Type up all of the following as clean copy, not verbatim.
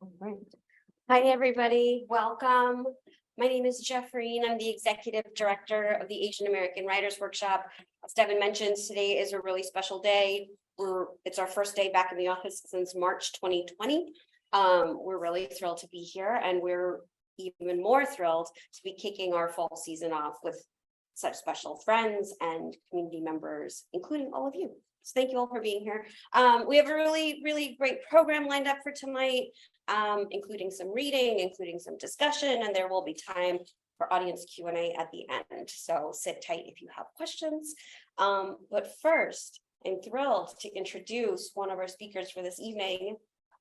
All right. Hi, everybody. Welcome. My name is Jeffrey, and I'm the Executive Director of the Asian American Writers Workshop. As Devin mentioned, today is a really special day. It's our first day back in the office since March 2020. We're really thrilled to be here, and we're even more thrilled to be kicking our fall season off with such special friends and community members, including all of you. So thank you all for being here. We have a really great program lined up for tonight, including some reading, including some discussion, and there will be time for audience Q&A at the end. So sit tight if you have questions. But first, I'm thrilled to introduce one of our speakers for this evening.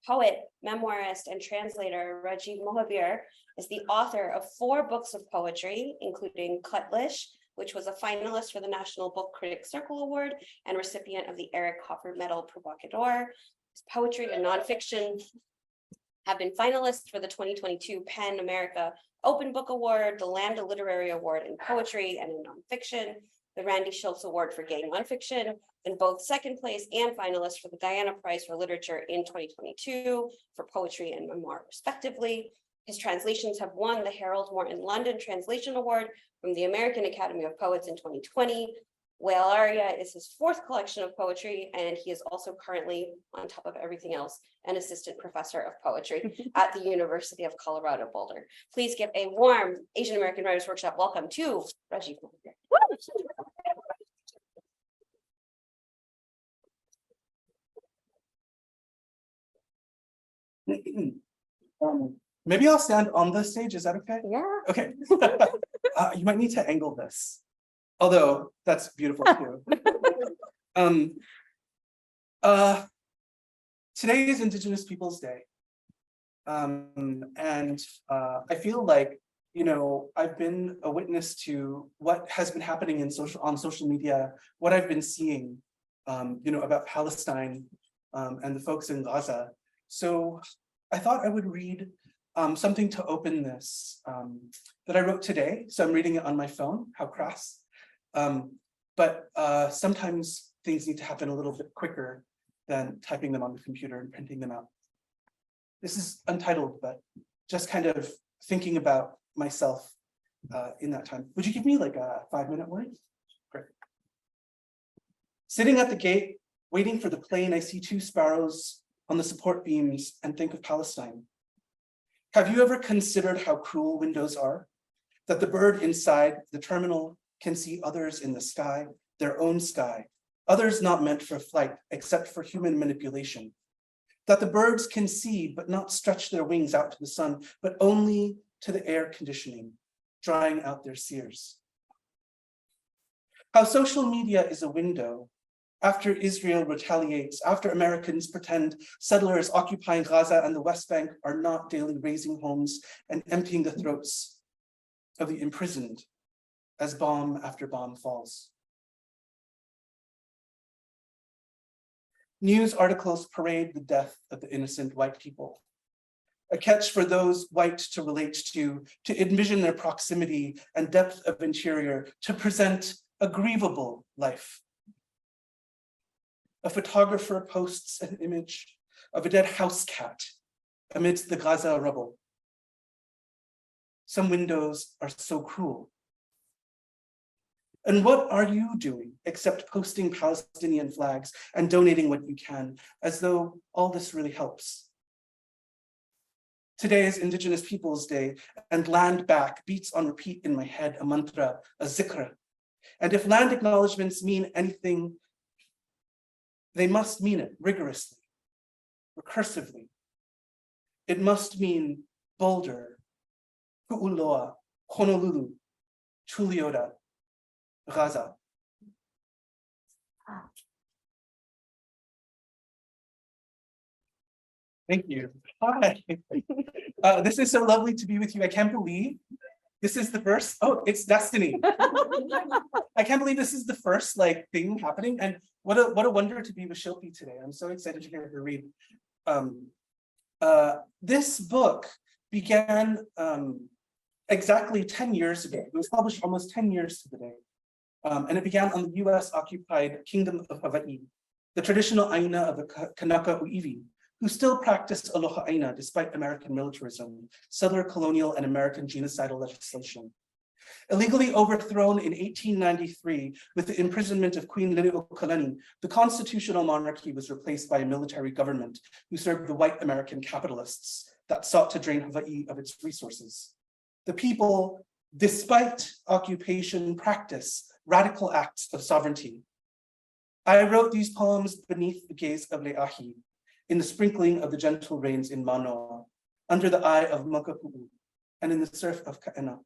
Poet, memoirist, and translator Rajiv Mohabir is the author of 4 books of poetry, including Cutlish, which was a finalist for the National Book Critics Circle Award and recipient of the Eric Hoffer Medal Provocateur. His poetry and nonfiction have been finalists for the 2022 PEN America Open Book Award, the Lambda Literary Award in Poetry and in Nonfiction, the Randy Schultz Award for Gay Nonfiction, in both second place and finalists for the Diana Prize for Literature in 2022 for poetry and memoir, respectively. His translations have won the Harold Morton London Translation Award from the American Academy of Poets in 2020. Whale Aria is his 4th collection of poetry, and he is also currently, on top of everything else, an assistant professor of poetry at the University of Colorado Boulder. Please give a warm Asian American Writers Workshop welcome to Rajiv Mohabir. Maybe I'll stand on the stage. Is that okay? Yeah. Okay. You might need to angle this, although that's beautiful too. Today is Indigenous Peoples Day, and I feel like, you know, I've been a witness to what has been happening on social media, what I've been seeing, you know, about Palestine and the folks in Gaza. So I thought I would read something to open this that I wrote today. So I'm reading it on my phone, how crass. But sometimes things need to happen a little bit quicker than typing them on the computer and printing them out. This is untitled, but just kind of thinking about myself in that time. Would you give me like a 5-minute word? Great. Sitting at the gate, waiting for the plane, I see 2 sparrows on the support beams and think of Palestine. Have you ever considered how cruel windows are? That the bird inside the terminal can see others in the sky, their own sky, others not meant for flight except for human manipulation. That the birds can see but not stretch their wings out to the sun, but only to the air conditioning, drying out their sears. How social media is a window. After Israel retaliates, after Americans pretend settlers occupying Gaza and the West Bank are not daily razing homes and emptying the throats of the imprisoned as bomb after bomb falls. News articles parade the death of the innocent white people. A catch for those white to relate to envision their proximity and depth of interior, to present a grievable life. A photographer posts an image of a dead house cat amidst the Gaza rubble. Some windows are so cruel. And what are you doing except posting Palestinian flags and donating what you can, as though all this really helps? Today is Indigenous Peoples Day, and land back beats on repeat in my head, a mantra, a zikra. And if land acknowledgements mean anything, they must mean it rigorously, recursively. It must mean Boulder, Ku'uloa, Honolulu, Tuliota, Gaza. Thank you. Hi. This is so lovely to be with you. I can't believe this is the first. Oh, it's destiny. I can't believe this is the first thing happening. And what a wonder to be with Shilpi today. I'm so excited to hear her read. This book began exactly 10 years ago. It was published almost 10 years to the day. And it began on the US occupied Kingdom of Hawaii, the traditional Aina of the Kanaka Uiwi, who still practiced aloha aina despite American militarism, Southern colonial and American genocidal legislation. Illegally overthrown in 1893 with the imprisonment of Queen Liliuokalani, the constitutional monarchy was replaced by a military government who served the white American capitalists that sought to drain Hawaii of its resources. The people, despite occupation, practice radical acts of sovereignty. I wrote these poems beneath the gaze of Le'ahi, in the sprinkling of the gentle rains in Manoa, under the eye of Makapu'u, and in the surf of Ka'ena.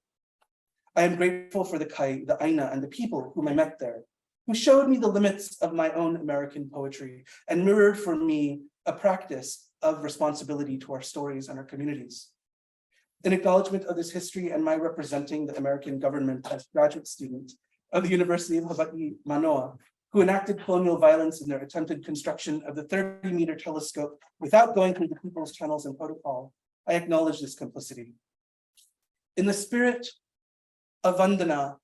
I am grateful for the kai, the aina, and the people whom I met there, who showed me the limits of my own American poetry and mirrored for me a practice of responsibility to our stories and our communities. In acknowledgement of this history and my representing the American government as graduate student of the University of Hawaii, Manoa, who enacted colonial violence in their attempted construction of the 30-meter telescope without going through the people's channels and protocol, I acknowledge this complicity. In the spirit of vandana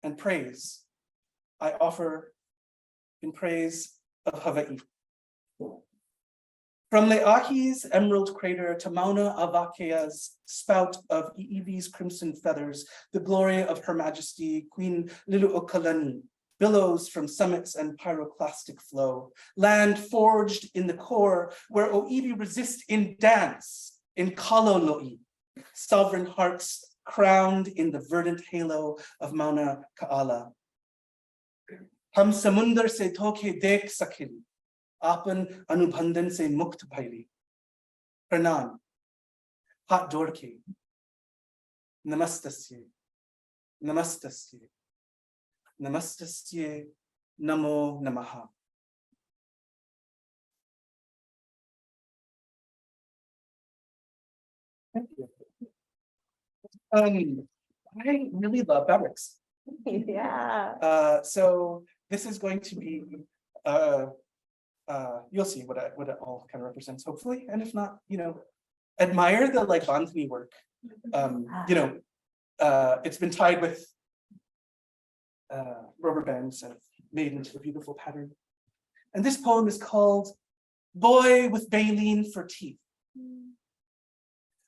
and praise, I offer in praise of Hawaii. From Le'ahi's emerald crater to Mauna Avakea's spout of I'ivi's crimson feathers, the glory of Her Majesty Queen Liliuokalani billows from summits and pyroclastic flow, land forged in the core where O'iwi resist in dance, in kalolo'i, sovereign hearts crowned in the verdant halo of Mauna Ka'ala. Ham samundar se toke dek sakili, apan anubhandan se mukt bhaili. Pranan, hat dorke, namastasye, namastasye, namastasye, namo namaha. Thank you. I really love fabrics. Yeah. So this is going to be, you'll see what it all kind of represents, hopefully. And if not, admire the like bandhani work. It's been tied with rubber bands and made into a beautiful pattern. And this poem is called Boy with Baleen for Teeth.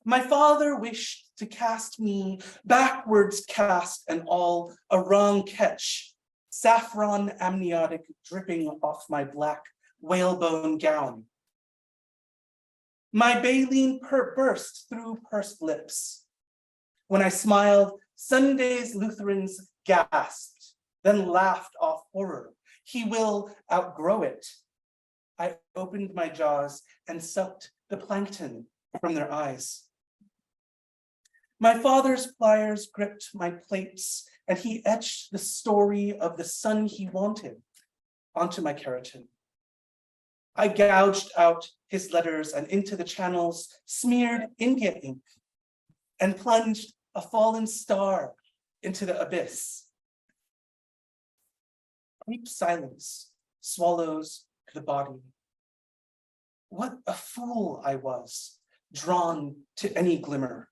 My father wished to cast me backwards cast and all a wrong catch, saffron amniotic dripping off my black whalebone gown. My baleen burst through pursed lips. When I smiled, Sunday's Lutherans gasped, then laughed off horror. He will outgrow it. I opened my jaws and sucked the plankton from their eyes. My father's pliers gripped my plates, and he etched the story of the son he wanted onto my keratin. I gouged out his letters and into the channels smeared India ink and plunged a fallen star into the abyss. Deep silence swallows the body. What a fool I was, drawn to any glimmer.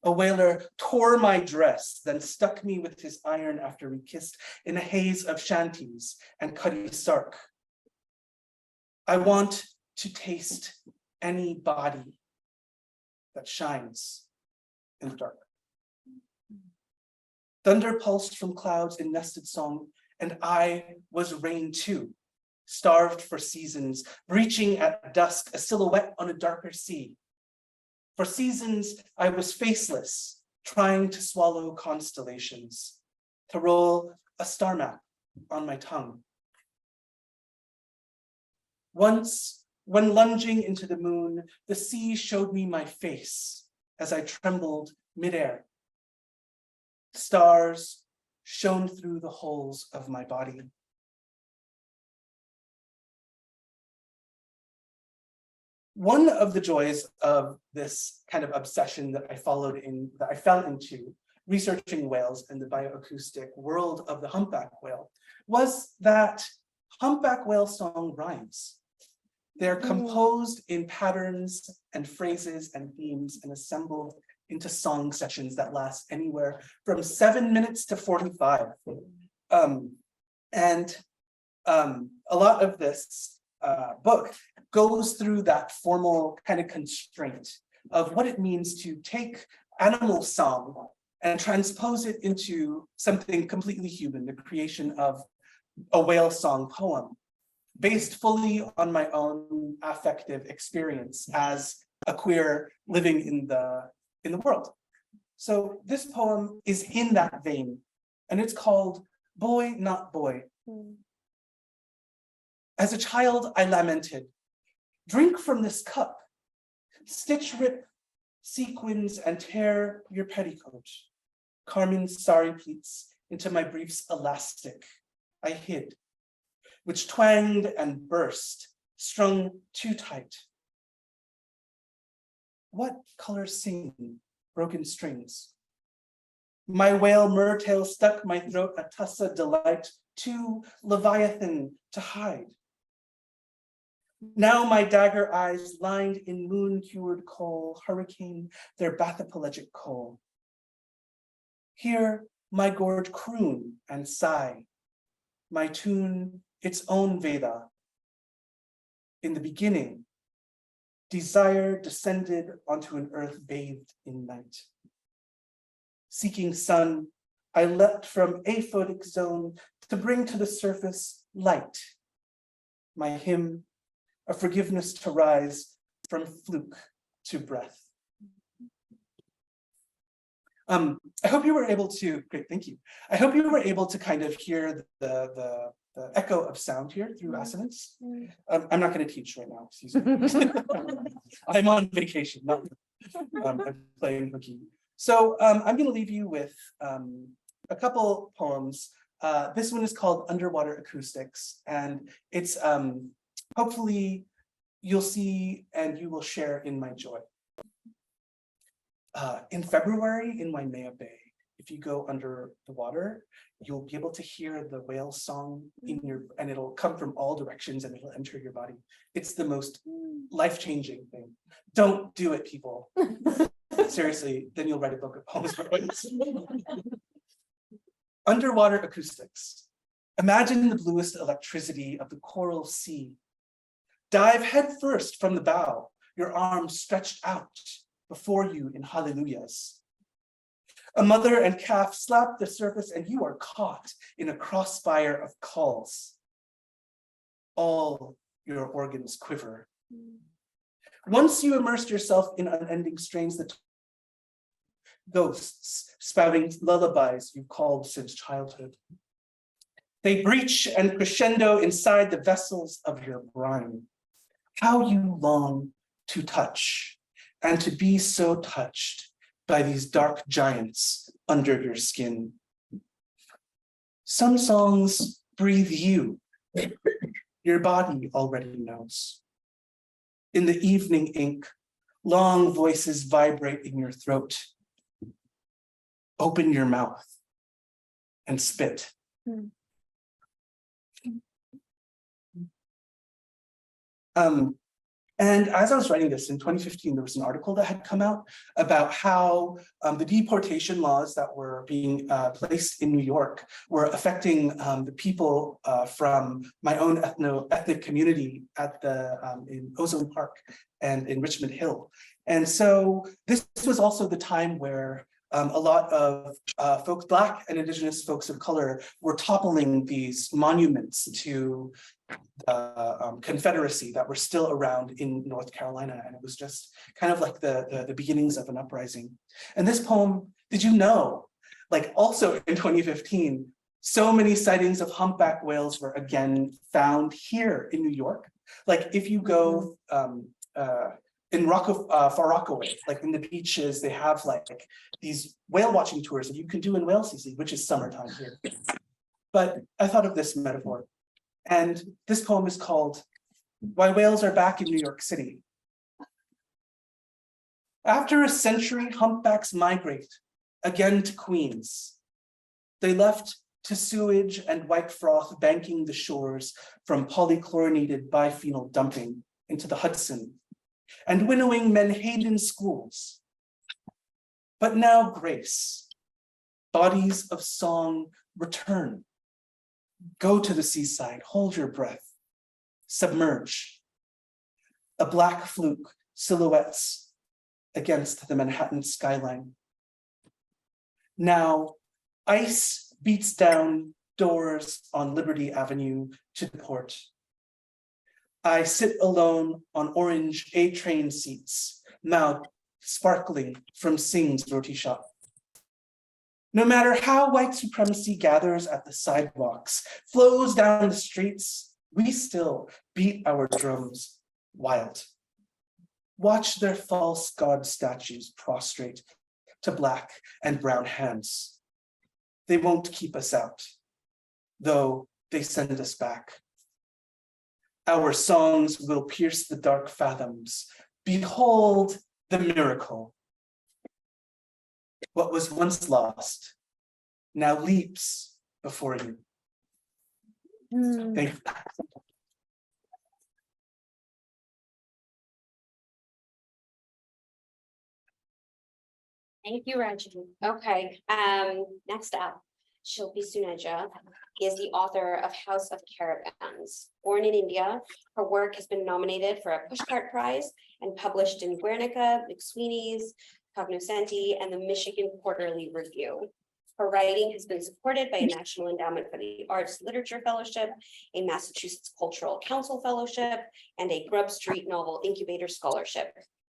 A whaler tore my dress, then stuck me with his iron after we kissed in a haze of shanties and cutty sark. I want to taste any body that shines in the dark. Thunder pulsed from clouds in nested song, and I was rain too, starved for seasons, breaching at dusk, a silhouette on a darker sea. For seasons, I was faceless, trying to swallow constellations, to roll a star map on my tongue. Once, when lunging into the moon, the sea showed me my face as I trembled midair. Stars shone through the holes of my body. One of the joys of this kind of obsession that I fell into researching whales and the bioacoustic world of the humpback whale was that humpback whale song rhymes. They're composed in patterns and phrases and themes and assembled into song sections that last anywhere from 7 minutes to 45. A lot of this book goes through that formal kind of constraint of what it means to take animal song and transpose it into something completely human, the creation of a whale song poem, based fully on my own affective experience as a queer living in the world. So this poem is in that vein, and it's called Boy Not Boy. As a child, I lamented, drink from this cup, stitch rip sequins and tear your petticoat. Carmine sari pleats into my brief's elastic I hid, which twanged and burst, strung too tight. What colors sing broken strings? My whale mertail stuck my throat a tussa delight, too leviathan to hide. Now my dagger eyes lined in moon-cured coal, hurricane their bathypelagic coal. Here my gorge croon and sigh, my tune its own Veda. In the beginning, desire descended onto an earth bathed in night. Seeking sun, I leapt from aphotic zone to bring to the surface light. My hymn, a forgiveness to rise from fluke to breath. I hope you were able to, great, thank you. I hope you were able to kind of hear the echo of sound here through assonance. I'm not going to teach right now, excuse me. I'm on vacation, I'm playing hooky. So I'm going to leave you with a couple poems. This one is called Underwater Acoustics, and it's hopefully you'll see and you will share in my joy. In February in Waimea Bay, if you go under the water, you'll be able to hear the whale song in your, and it'll come from all directions and it'll enter your body. It's the most life-changing thing. Don't do it, people. Seriously, then you'll write a book of poems for whales. Underwater acoustics. Imagine the bluest electricity of the coral sea. Dive headfirst from the bow, your arms stretched out before you in hallelujahs. A mother and calf slap the surface and you are caught in a crossfire of calls. All your organs quiver. Once you immersed yourself in unending strains, the ghosts spouting lullabies you've called since childhood. They breach and crescendo inside the vessels of your brine. How you long to touch and to be so touched by these dark giants under your skin. Some songs breathe you. Your body already knows. In the evening ink, long voices vibrate in your throat. Open your mouth and spit. And as I was writing this in 2015, there was an article that had come out about how the deportation laws that were being placed in New York were affecting the people from my own ethnic community at in Ozone Park and in Richmond Hill. And so this was also the time where a lot of folks, Black and Indigenous folks of color, were toppling these monuments to the Confederacy that were still around in North Carolina. And it was just kind of like the beginnings of an uprising. And this poem, did you know, like also in 2015, so many sightings of humpback whales were again found here in New York. Like if you go in Far Rockaway, like in the beaches, they have like these whale watching tours that you can do in whale season, which is summertime here. But I thought of this metaphor. And this poem is called Why Whales Are Back in New York City. After a century, humpbacks migrate again to Queens. They left to sewage and white froth banking the shores from polychlorinated biphenyl dumping into the Hudson and winnowing Menhaden schools. But now grace, bodies of song return. Go to the seaside, hold your breath. submerge. A black fluke silhouettes against the Manhattan skyline. Now, ice beats down doors on Liberty Avenue to the port. I sit alone on orange A-train seats, mouth sparkling from Singh's roti shop. No matter how white supremacy gathers at the sidewalks, flows down the streets, we still beat our drums wild. Watch their false god statues prostrate to black and brown hands. They won't keep us out, though they send us back. Our songs will pierce the dark fathoms. Behold the miracle. What was once lost now leaps before you. Thank you. Thank you, Rajiv. Okay, next up, Shilpi Suneja is the author of House of Caravans. Born in India, her work has been nominated for a Pushcart Prize and published in Guernica, McSweeney's, Cognoscenti, and the Michigan Quarterly Review. Her writing has been supported by a National Endowment for the Arts Literature Fellowship, a Massachusetts Cultural Council Fellowship, and a Grub Street Novel Incubator Scholarship.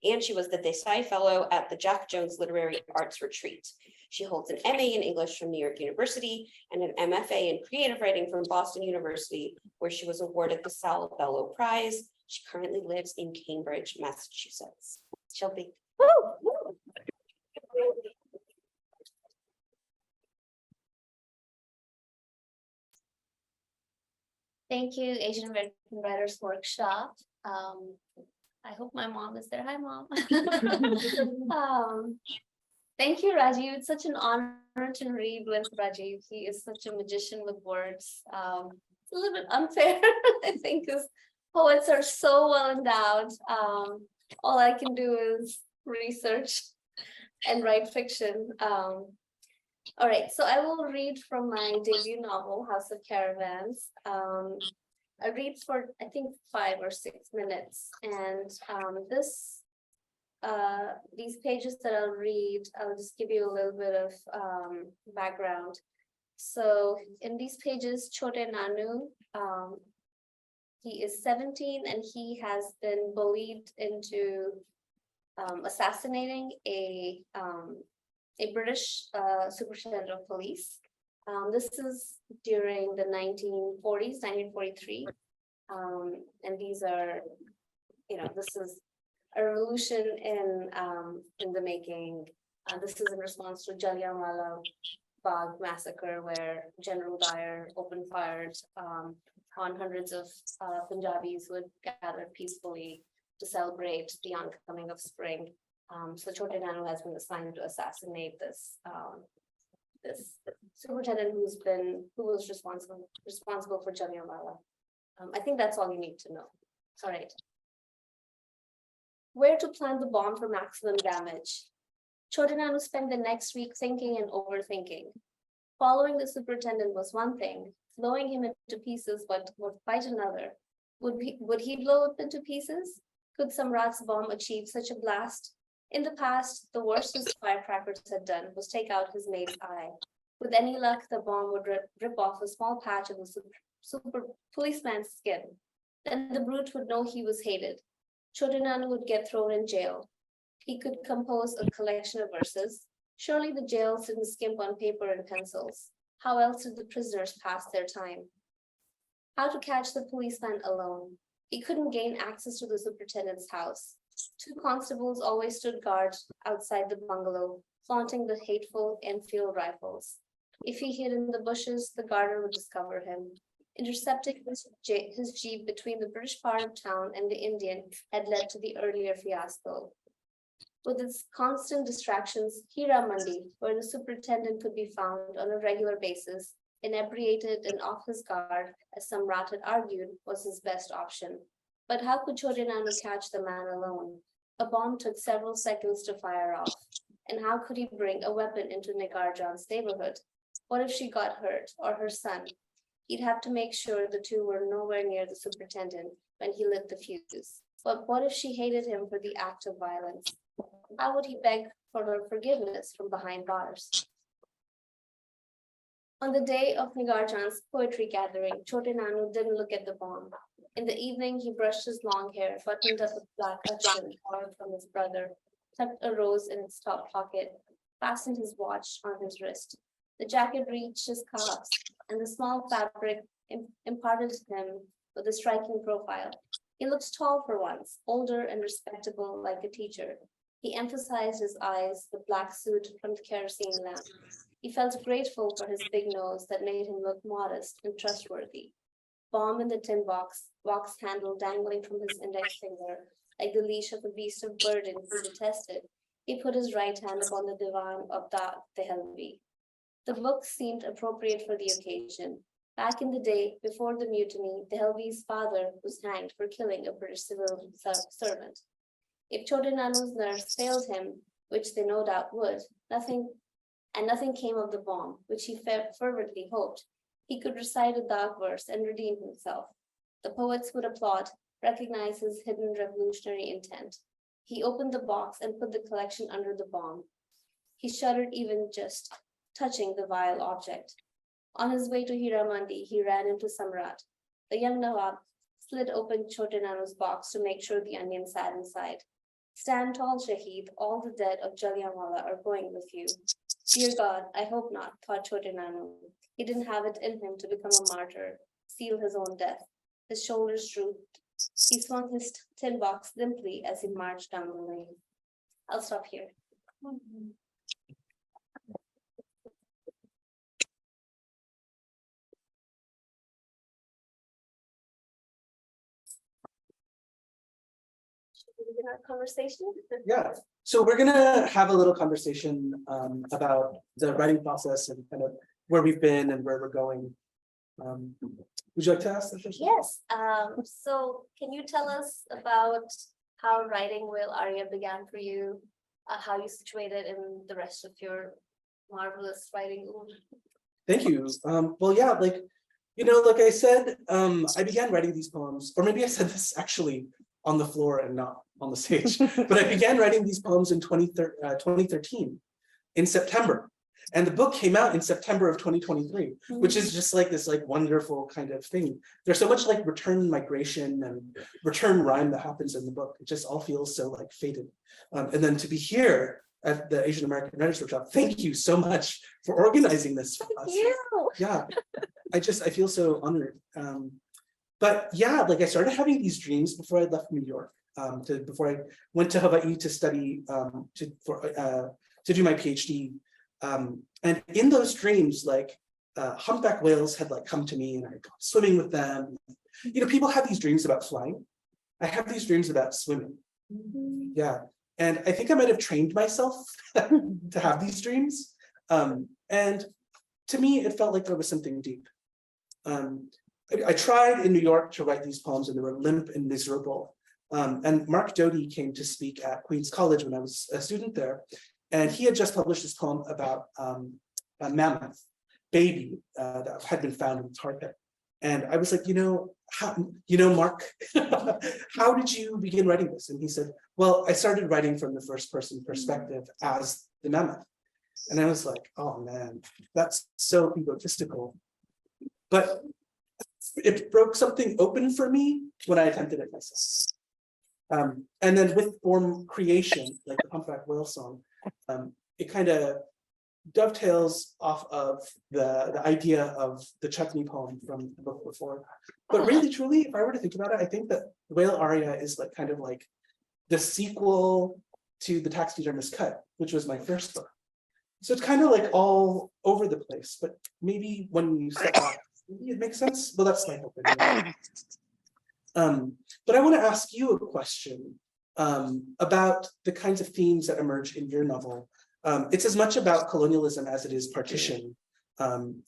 And she was the Desai Fellow at the Jack Jones Literary Arts Retreat. She holds an MA in English from New York University and an MFA in Creative Writing from Boston University, where she was awarded the Sal Bellow Prize. She currently lives in Cambridge, Massachusetts. Shilpi. Thank you, Asian American Writers Workshop. I hope my mom is there. Hi, Mom. Thank you, Rajiv. It's such an honor to read with Rajiv. He is such a magician with words. It's a little bit unfair, I think, because poets are so well endowed. All I can do is research and write fiction. All right, so I will read from my debut novel, House of Caravans. I read for, I think, 5 or 6 minutes, and these pages that I'll read, I'll just give you a little bit of background. So in these pages, Chote Nanu, he is 17 and he has been bullied into assassinating a British superintendent of police. This is during the 1940s, 1943. And these are, this is a revolution in the making. This is in response to Jallianwala Bagh massacre, where General Dyer opened fires on hundreds of Punjabis who had gathered peacefully to celebrate the oncoming of spring. So Chote Nanu has been assigned to assassinate this superintendent who was responsible for Jallianwala. I think that's all you need to know. All right. Where to plant the bomb for maximum damage? Chote Nanu spent the next week thinking and overthinking. Following the superintendent was one thing, blowing him into pieces was quite another. Would he blow up into pieces? Could Samrat's bomb achieve such a blast? In the past, the worst his firecrackers had done was take out his mate's eye. With any luck, the bomb would rip off a small patch of the super policeman's skin. Then the brute would know he was hated. Chote Nanu would get thrown in jail. He could compose a collection of verses. Surely the jails didn't skimp on paper and pencils. How else did the prisoners pass their time? How to catch the policeman alone? He couldn't gain access to the superintendent's house. 2 constables always stood guard outside the bungalow, flaunting the hateful Enfield rifles. If he hid in the bushes, the guarder would discover him. Intercepting his jeep between the British part of town and the Indian had led to the earlier fiasco. With its constant distractions, Hira Mandi, where the superintendent could be found on a regular basis, inebriated and off his guard, as Samrat had argued, was his best option. But how could Chote Nanu catch the man alone? A bomb took several seconds to fire off. And how could he bring a weapon into Nagarjan's neighborhood? What if she got hurt, or her son? He'd have to make sure the two were nowhere near the superintendent, when he lit the fuse. But what if she hated him for the act of violence? How would he beg for her forgiveness from behind bars? On the day of Nagarjan's poetry gathering, Chote Nanu didn't look at the bomb. In the evening, he brushed his long hair, buttoned up a black utchin borrowed from his brother, tucked a rose in his top pocket, fastened his watch on his wrist. The jacket reached his calves, and the small fabric imparted to him with a striking profile. He looked tall for once, older and respectable like a teacher. He emphasized his eyes, the black suit from the kerosene lamp. He felt grateful for his big nose that made him look modest and trustworthy. Bomb in the tin box, box handle dangling from his index finger, like the leash of a beast of burden he detested, he put his right hand upon the divan of the Tehelvi. The book seemed appropriate for the occasion. Back in the day, before the mutiny, Tehelvi's father was hanged for killing a British civil servant. If Chote Nanu's nerves failed him, which they no doubt would, nothing came of the bomb, which he fervently hoped, he could recite a dark verse and redeem himself. The poets would applaud, recognize his hidden revolutionary intent. He opened the box and put the collection under the bomb. He shuddered even just touching the vile object. On his way to Hiramandi, he ran into Samrat. The young Nawab slid open Chote Nanu's box to make sure the onion sat inside. Stand tall, Shaheed, all the dead of Jallianwala are going with you. Dear God, I hope not, thought Chote Nanu. He didn't have it in him to become a martyr, seal his own death. His shoulders drooped. He swung his tin box limply as he marched down the lane. I'll stop here. Should we begin our conversation? Yeah, so we're gonna have a little conversation about the writing process and kind of where we've been and where we're going. Would you like to ask the first? Yes. So can you tell us about how writing Whale Aria began for you? How you situated in the rest of your marvelous writing? Thank you. Well, yeah, like, like I said, I began writing these poems, or maybe I said this actually on the floor and not on the stage, but I began writing these poems in 2013 in September. And the book came out in September of 2023, which is just like this wonderful kind of thing. There's so much like return migration and return rhyme that happens in the book. It just all feels so like fated. And then to be here at the Asian American Writers Workshop, thank you so much for organizing this for us. Thank you. Yeah, I feel so honored. But yeah, like I started having these dreams before I left New York, before I went to Hawaii to study, to do my PhD. And in those dreams, like humpback whales had like come to me and I had gone swimming with them. People have these dreams about flying. I have these dreams about swimming. Yeah. And I think I might have trained myself to have these dreams. And to me, it felt like there was something deep. I tried in New York to write these poems and they were limp and miserable. And Mark Doty came to speak at Queens College when I was a student there. And he had just published this poem about a mammoth baby that had been found in the tar pit. And I was like, Mark, how did you begin writing this? And he said, well, I started writing from the first person perspective as the mammoth. And I was like, oh man, that's so egotistical. But it broke something open for me when I attempted it myself. And then with form creation, like the Humpback Whale song, it kind of dovetails off of the idea of the chutney poem from the book before. But really, truly, if I were to think about it, I think that Whale Aria is like kind of like the sequel to The Taxidermist Cut, which was my first book. So it's kind of like all over the place, but maybe when you step back, maybe it makes sense. Well, that's my hope. Anyway. But I want to ask you a question about the kinds of themes that emerge in your novel. It's as much about colonialism as it is partition,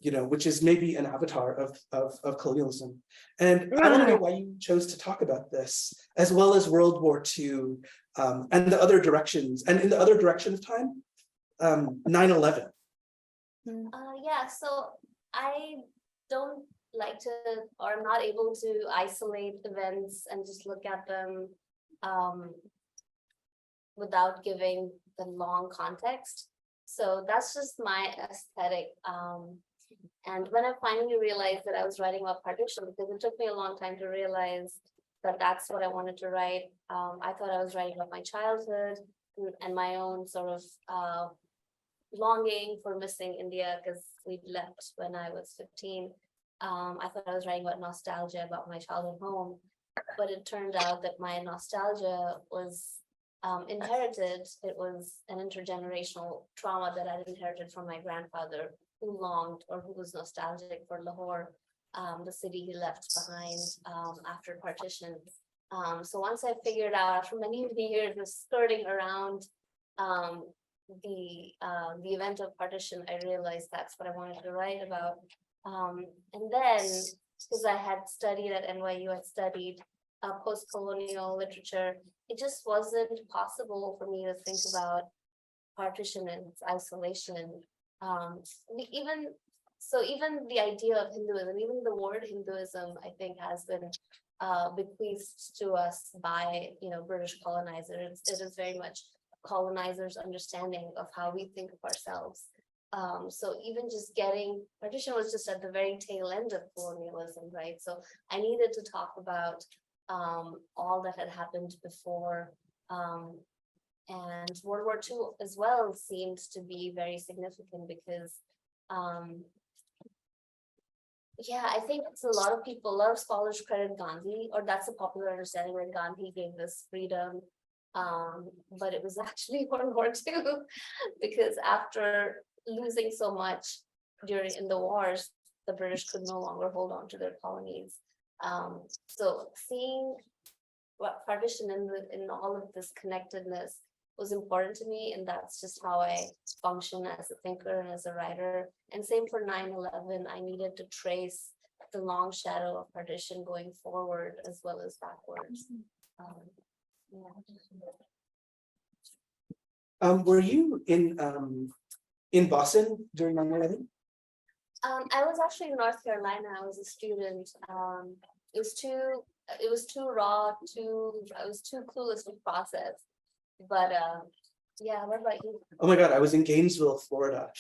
which is maybe an avatar of colonialism. And I want to know why you chose to talk about this, as well as World War II and the other directions, and in the other direction of time, 9/11. Yeah, so I don't like to, or I'm not able to isolate events and just look at them without giving the long context. So that's just my aesthetic. And when I finally realized that I was writing about partition, because it took me a long time to realize that that's what I wanted to write. I thought I was writing about my childhood and my own sort of longing for missing India because we left when I was 15. I thought I was writing about nostalgia about my childhood home, but it turned out that my nostalgia was inherited. It was an intergenerational trauma that I inherited from my grandfather, who longed or who was nostalgic for Lahore, the city he left behind after partition. So once I figured out, after many years of skirting around the event of partition, I realized that's what I wanted to write about. And then, because I had studied at NYU, I studied post-colonial literature, it just wasn't possible for me to think about partition and its isolation. Even the idea of Hinduism, even the word Hinduism, I think has been bequeathed to us by British colonizers. It is very much colonizers' understanding of how we think of ourselves. So even just getting partition was just at the very tail end of colonialism, right? So I needed to talk about all that had happened before. And World War II as well seems to be very significant because I think it's a lot of scholars credit Gandhi, or that's a popular understanding that Gandhi gave us freedom. But it was actually World War II, because after losing so much in the wars, the British could no longer hold on to their colonies. So seeing what partition in all of this connectedness was important to me, and that's just how I function as a thinker and as a writer. And same for 9/11, I needed to trace the long shadow of partition going forward as well as backwards. Were you in Boston during 9/11? I was actually in North Carolina. I was a student. It was too raw, I was too clueless to process. But what about you? Oh my God, I was in Gainesville, Florida.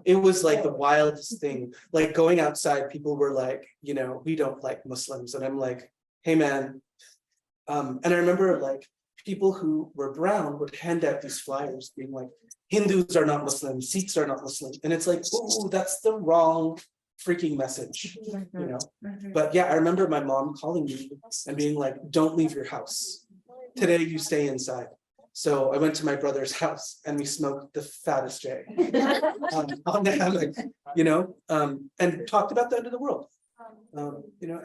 It was like the wildest thing. Like going outside, people were like, we don't like Muslims. And I'm like, hey man. And I remember like people who were brown would hand out these flyers being like, Hindus are not Muslim, Sikhs are not Muslim. And it's like, oh, that's the wrong freaking message, But yeah, I remember my mom calling me and being like, don't leave your house. Today you stay inside. So I went to my brother's house and we smoked the fattest J on the hammock, and talked about the end of the world,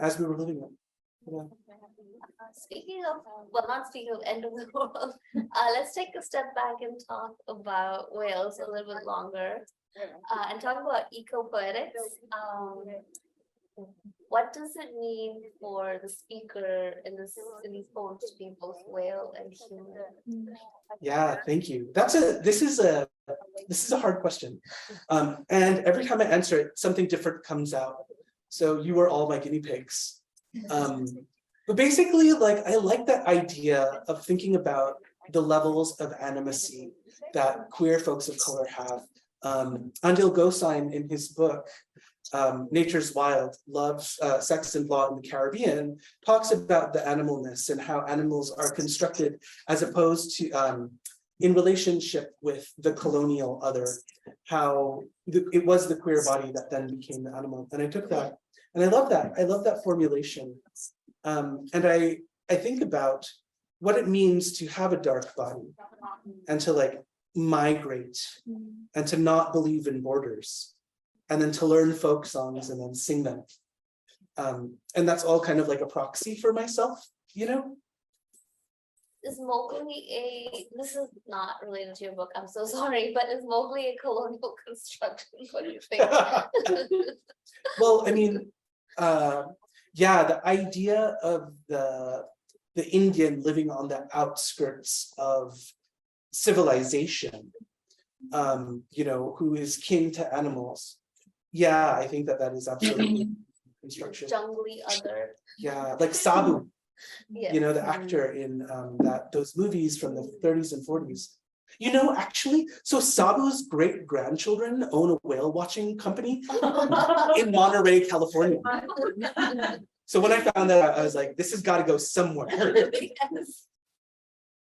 as we were living it. Speaking of, not speaking of end of the world, let's take a step back and talk about Wales a little bit longer, and talk about eco-poetics. What does it mean for the speaker in these poems to be both whale and human? Yeah, thank you. This is a hard question, and every time I answer it, something different comes out. So you are all my guinea pigs. But basically, I like that idea of thinking about the levels of animacy that queer folks of color have. Andil Gosine, in his book, Nature's Wild, Loves, Sex and Law in the Caribbean, talks about the animalness and how animals are constructed as opposed to in relationship with the colonial other, how it was the queer body that then became the animal. And I took that, and I love that. I love that formulation. And I think about what it means to have a dark body and to migrate and to not believe in borders, and then to learn folk songs and then sing them. And that's all kind of like a proxy for myself, Is Mowgli this is not related to your book, I'm so sorry, but is Mowgli a colonial construction? What do you think? Well, I mean, the idea of the Indian living on the outskirts of civilization, who is kin to animals. Yeah, I think that is absolutely construction. Jungly other. Yeah, like Sabu, Yes. you know, the actor in those movies from the 30s and 40s. You know, actually, so Sabu's great grandchildren own a whale watching company in Monterey, California. So when I found that out, I was like, this has got to go somewhere. Yes.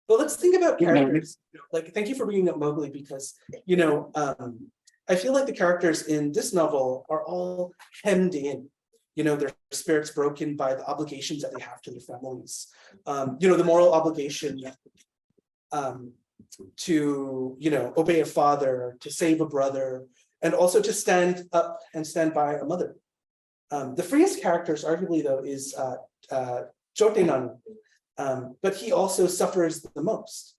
But let's think about characters. Like, thank you for bringing up Mowgli, because, you know, I feel like the characters in this novel are all hemmed in. You know, their spirits broken by the obligations that they have to their families. You know, the moral obligation to, you know, obey a father, to save a brother, and also to stand up and stand by a mother. The freest characters, arguably, though, is Chotenanu, but he also suffers the most.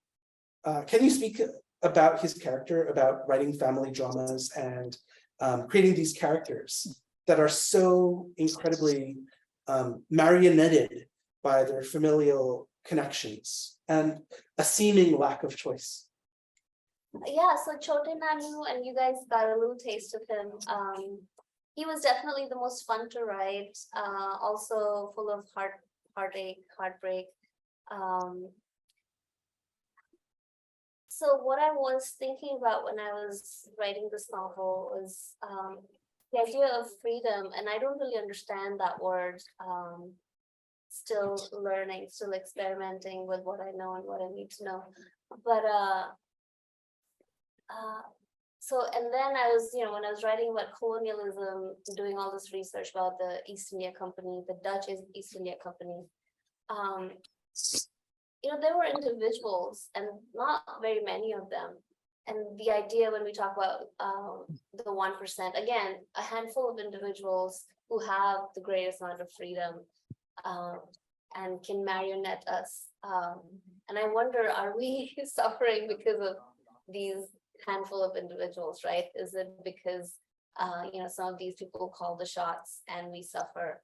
Can you speak about his character, about writing family dramas and creating these characters that are so incredibly marionetted by their familial connections and a seeming lack of choice? Yeah, so Chotenanu, and you guys got a little taste of him. He was definitely the most fun to write, also full of heartache, heartbreak. So what I was thinking about when I was writing this novel was the idea of freedom, and I don't really understand that word. Still learning, still experimenting with what I know and what I need to know. But so, and then I was, you know, when I was writing about colonialism, doing all this research about the East India Company, the Dutch East India Company, you know, there were individuals, and not very many of them. And the idea when we talk about the 1%, again, a handful of individuals who have the greatest amount of freedom and can marionette us. And I wonder, are we suffering because of these handful of individuals, right? Is it because, you know, some of these people call the shots and we suffer?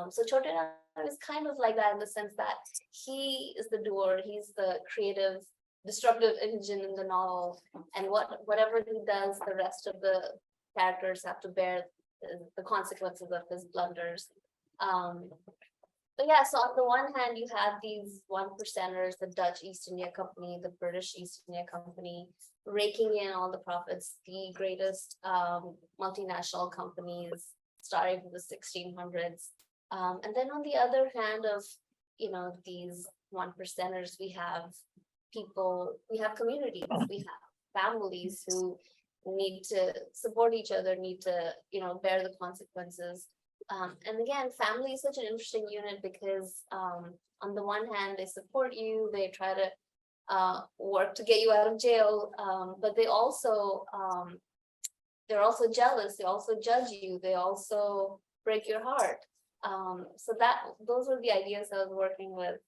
So Chotenanu is kind of like that in the sense that he is the doer, he's the creative, disruptive engine in the novel, and whatever he does, the rest of the characters have to bear the consequences of his blunders. But yeah, so on the one hand, you have these 1%ers, the Dutch East India Company, the British East India Company, raking in all the profits, the greatest multinational companies starting from the 1600s. And then on the other hand of, you know, these 1%ers, we have people, we have communities, we have families who need to support each other, need to, you know, bear the consequences. And again, family is such an interesting unit because on the one hand, they support you, they try to work to get you out of jail, but they also, they're also jealous, they also judge you, they also break your heart. So those were the ideas I was working with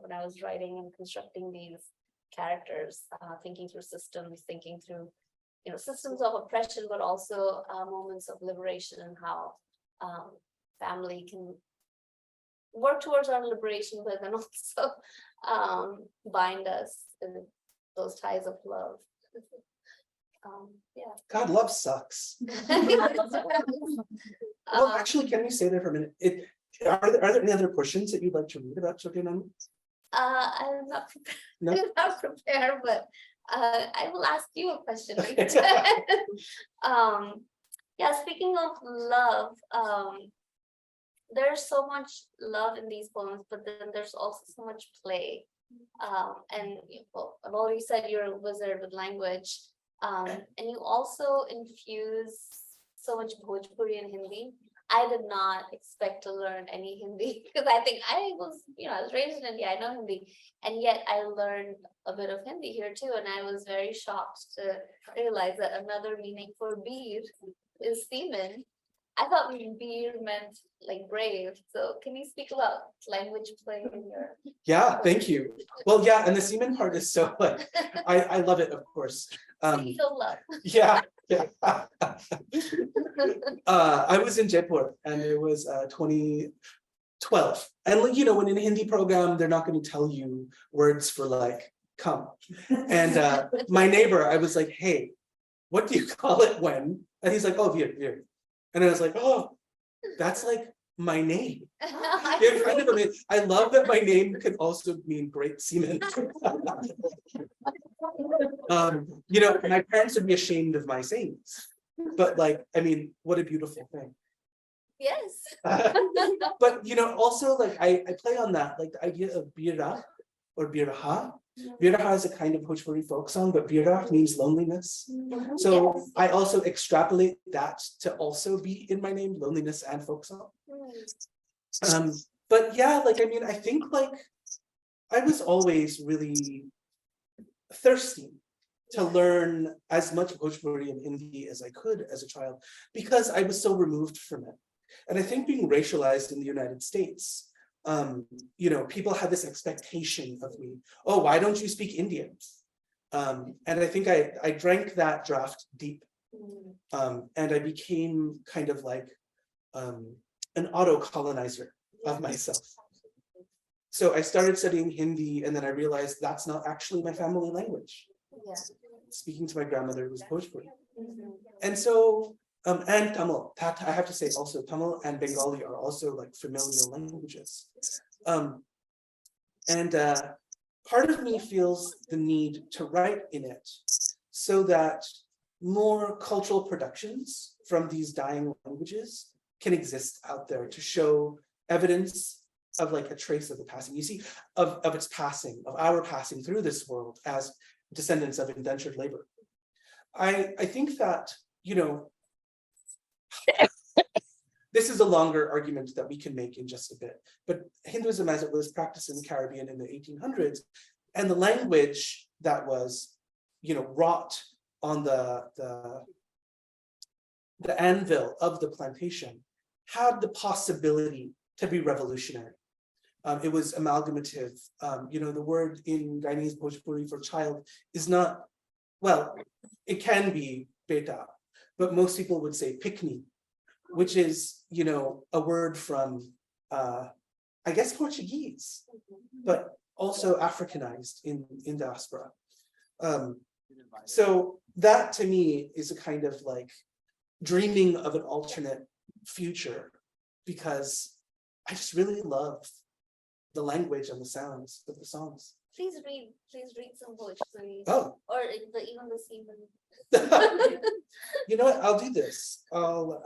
when I was writing and constructing these characters, thinking through systems, thinking through, you know, systems of oppression, but also moments of liberation, and how family can work towards our liberation, but then also bind us in those ties of love. Yeah. God, love sucks. Well, actually, can we say that for a minute? Are there any other portions that you'd like to read about Chotenanu? I'm not prepared. No? I'm not prepared, but I will ask you a question. Yeah, speaking of love, there's so much love in these poems, but then there's also so much play. And well, I've already said you're a wizard with language, and you also infuse so much Bhojpuri and Hindi. I did not expect to learn any Hindi because I think I was, you know, I was raised in India, I know Hindi, and yet I learned a bit of Hindi here too, and I was very shocked to realize that another meaning for beer is seaman. I thought beer meant like brave. So can you speak about language play in your? Yeah, thank you. Well, yeah, and the seaman part is so like, I love it, of course. You feel love. Yeah, yeah. I was in Jaipur and it was 2012. And like, you know, when in a Hindi program, they're not going to tell you words for like come. And my neighbor, I was like, hey, what do you call it when? And he's like, oh, veer. And I was like, oh, that's like my name. It's kind of amazing. I love that my name can also mean great semen. You know, my parents would be ashamed of my sayings, but like, I mean, what a beautiful thing. Yes. But you know, also like I play on that, like the idea of bira or biraha. Biraha is a kind of Bhojpuri folk song, but bira means loneliness. So Yes. I also extrapolate that to also be in my name, loneliness and folk song. But yeah, like I mean, I think like I was always really thirsty to learn as much Bhojpuri and Hindi as I could as a child, because I was so removed from it. And I think being racialized in the United States, you know, people had this expectation of me. Oh, why don't you speak Indian? And I think I drank that draft deep. And I became kind of like an auto-colonizer of myself. So I started studying Hindi, and then I realized that's not actually my family language. Yeah. Speaking to my grandmother was Bhojpuri. And so, and Tamil, I have to say also, Tamil and Bengali are also like familial languages. And part of me feels the need to write in it so that more cultural productions from these dying languages can exist out there to show evidence of like a trace of the passing. You see, of its passing, of our passing through this world as descendants of indentured labor. I think that, you know, this is a longer argument that we can make in just a bit, but Hinduism as it was practiced in the Caribbean in the 1800s, and the language that was, you know, wrought on the anvil of the plantation had the possibility to be revolutionary. It was amalgamative. You know, the word in Guyanese Bhojpuri for child is not, well, it can be beta, but most people would say pikni, which is, you know, a word from, I guess, Portuguese, but also Africanized in diaspora. So that to me is a kind of like dreaming of an alternate future, because I just really love the language and the sounds of the songs. Please read some Bhojpuri. Oh. Or even the season. You know what? I'll do this. I'll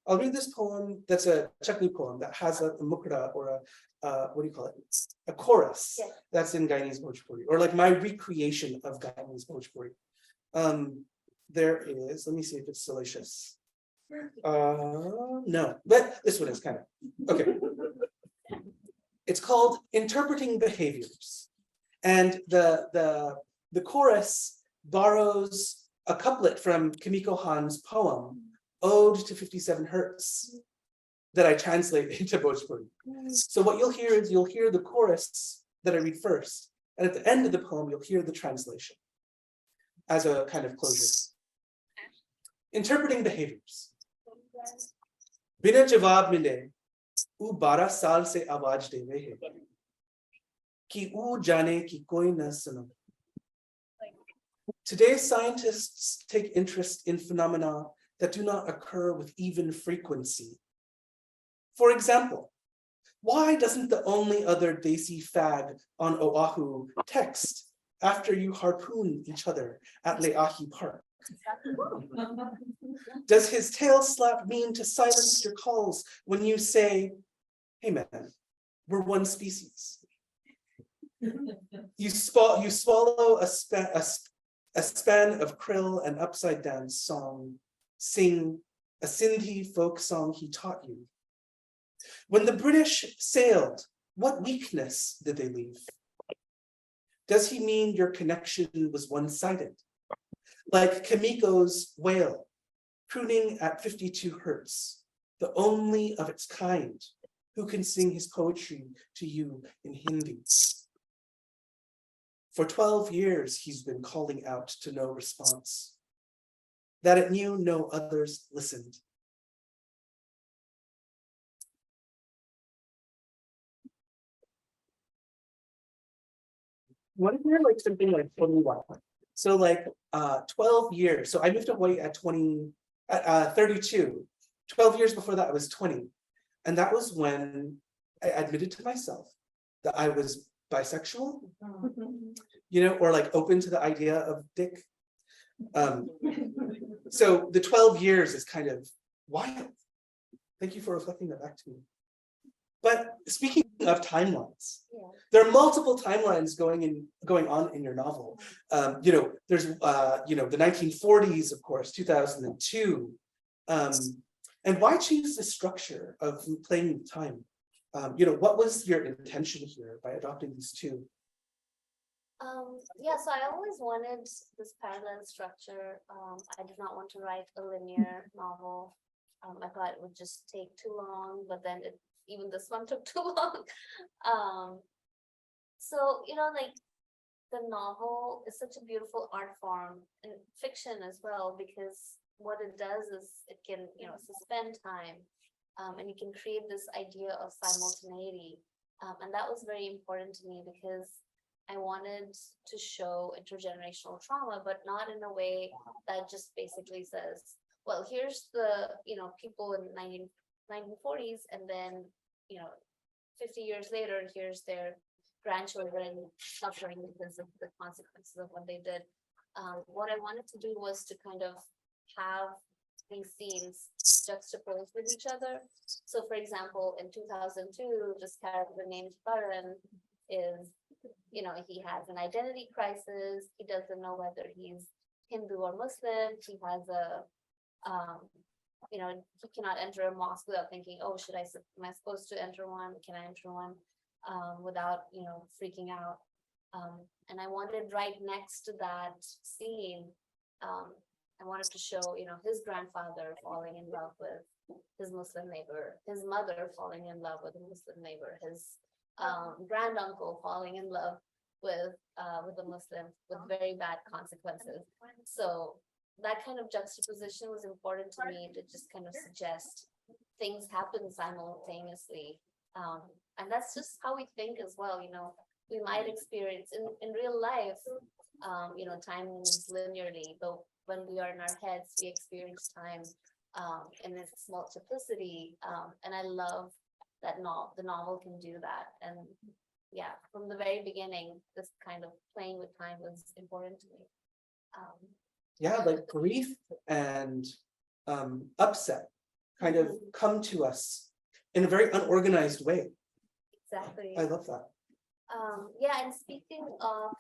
read this poem that's a Chakli poem that has a mukra or a what do you call it? A chorus. Yeah. That's in Guyanese Bhojpuri, or like my recreation of Guyanese Bhojpuri. There is, let me see if it's salacious. No, but this one is kind of, okay. It's called Interpreting Behaviors. And the chorus borrows a couplet from Kimiko Han's poem, Ode to 57 Hertz, that I translate into Bhojpuri. So what you'll hear is you'll hear the chorus that I read first, and at the end of the poem, you'll hear the translation as a kind of closure. Interpreting Behaviors. Bina jawab mile, u 12 saal se awaaj de rahe hai, ki u jane ki koi na suno. Today, scientists take interest in phenomena that do not occur with even frequency. For example, why doesn't the only other Desi fag on Oahu text after you harpoon each other at Leahi Park? Does his tail slap mean to silence your calls when you say, hey man, we're one species? You swallow a span of krill and upside down song, sing a Sindhi folk song he taught you. When the British sailed, what weakness did they leave? Does he mean your connection was one-sided? Like Kimiko's Whale, crooning at 52 hertz, the only of its kind who can sing his poetry to you in Hindi. For 12 years, he's been calling out to no response. That it knew no others listened. What if you're like something like 21? So like 12 years. So I moved to Hawaii at 32. 12 years before that, I was 20. And that was when I admitted to myself that I was bisexual, or like open to the idea of dick. So the 12 years is kind of wild. Thank you for reflecting that back to me. But speaking of timelines, there are multiple timelines going on in your novel. There's the 1940s, of course, 2002. And why choose the structure of playing with time? What was your intention here by adopting these two? So I always wanted this parallel structure. I did not want to write a linear novel. I thought it would just take too long, but then even this one took too long. Like the novel is such a beautiful art form, and fiction as well, because what it does is it can, suspend time, and you can create this idea of simultaneity. And that was very important to me because I wanted to show intergenerational trauma, but not in a way that just basically says, well, here's the, people in 1940s, and then, 50 years later, here's their grandchildren suffering because of the consequences of what they did. What I wanted to do was to kind of have these scenes juxtaposed with each other. So, for example, in 2002, this character named Karan is, he has an identity crisis. He doesn't know whether he's Hindu or Muslim. He has he cannot enter a mosque without thinking, oh, am I supposed to enter one? Can I enter one? Without, freaking out. And I wanted right next to that scene, I wanted to show, his grandfather falling in love with his Muslim neighbor, his mother falling in love with a Muslim neighbor, his granduncle falling in love with a Muslim with very bad consequences. So that kind of juxtaposition was important to me, to just kind of suggest things happen simultaneously. And that's just how we think as well. We might experience in real life, time moves linearly, but when we are in our heads, we experience time in its multiplicity. And I love that the novel can do that. And from the very beginning, this kind of playing with time was important to me. Like grief and upset kind of come to us in a very unorganized way. Exactly. I love that. And speaking of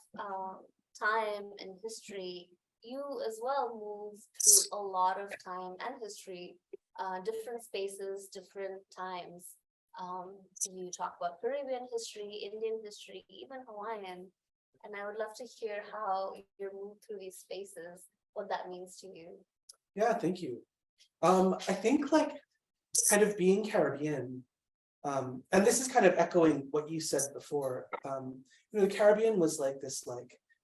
time and history, you as well move through a lot of time and history, different spaces, different times. You talk about Caribbean history, Indian history, even Hawaiian. And I would love to hear how you move through these spaces, what that means to you. Yeah, thank you. I think kind of being Caribbean, and this is kind of echoing what you said before. The Caribbean was like this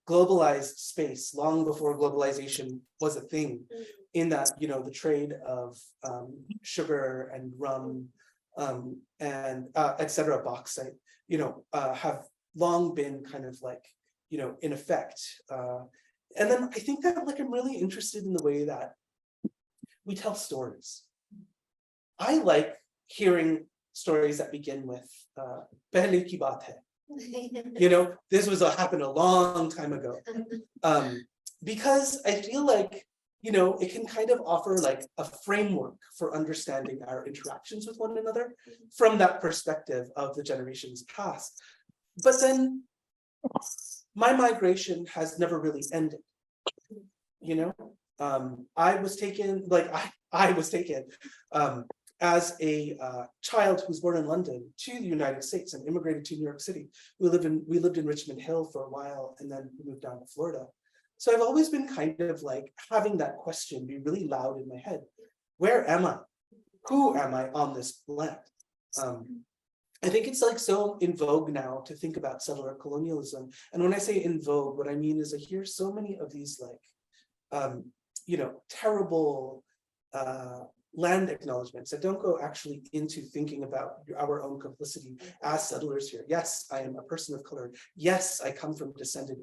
globalized space long before globalization was a thing, in that the trade of sugar and rum and etc., bauxite, have long been kind of in effect. And then I think that I'm really interested in the way that we tell stories. I like hearing stories that begin with "Pehle ki baat hai." This happened a long time ago, because I feel it can kind of offer a framework for understanding our interactions with one another from that perspective of the generations past. But then my migration has never really ended. I was taken as a child who was born in London to the United States and immigrated to New York City. We lived in Richmond Hill for a while, and then we moved down to Florida. So I've always been kind of having that question be really loud in my head. Where am I? Who am I on this planet? I think it's so in vogue now to think about settler colonialism. And when I say in vogue, what I mean is I hear so many of these terrible land acknowledgements that don't go actually into thinking about our own complicity as settlers here. Yes, I am a person of color. Yes, I come from descended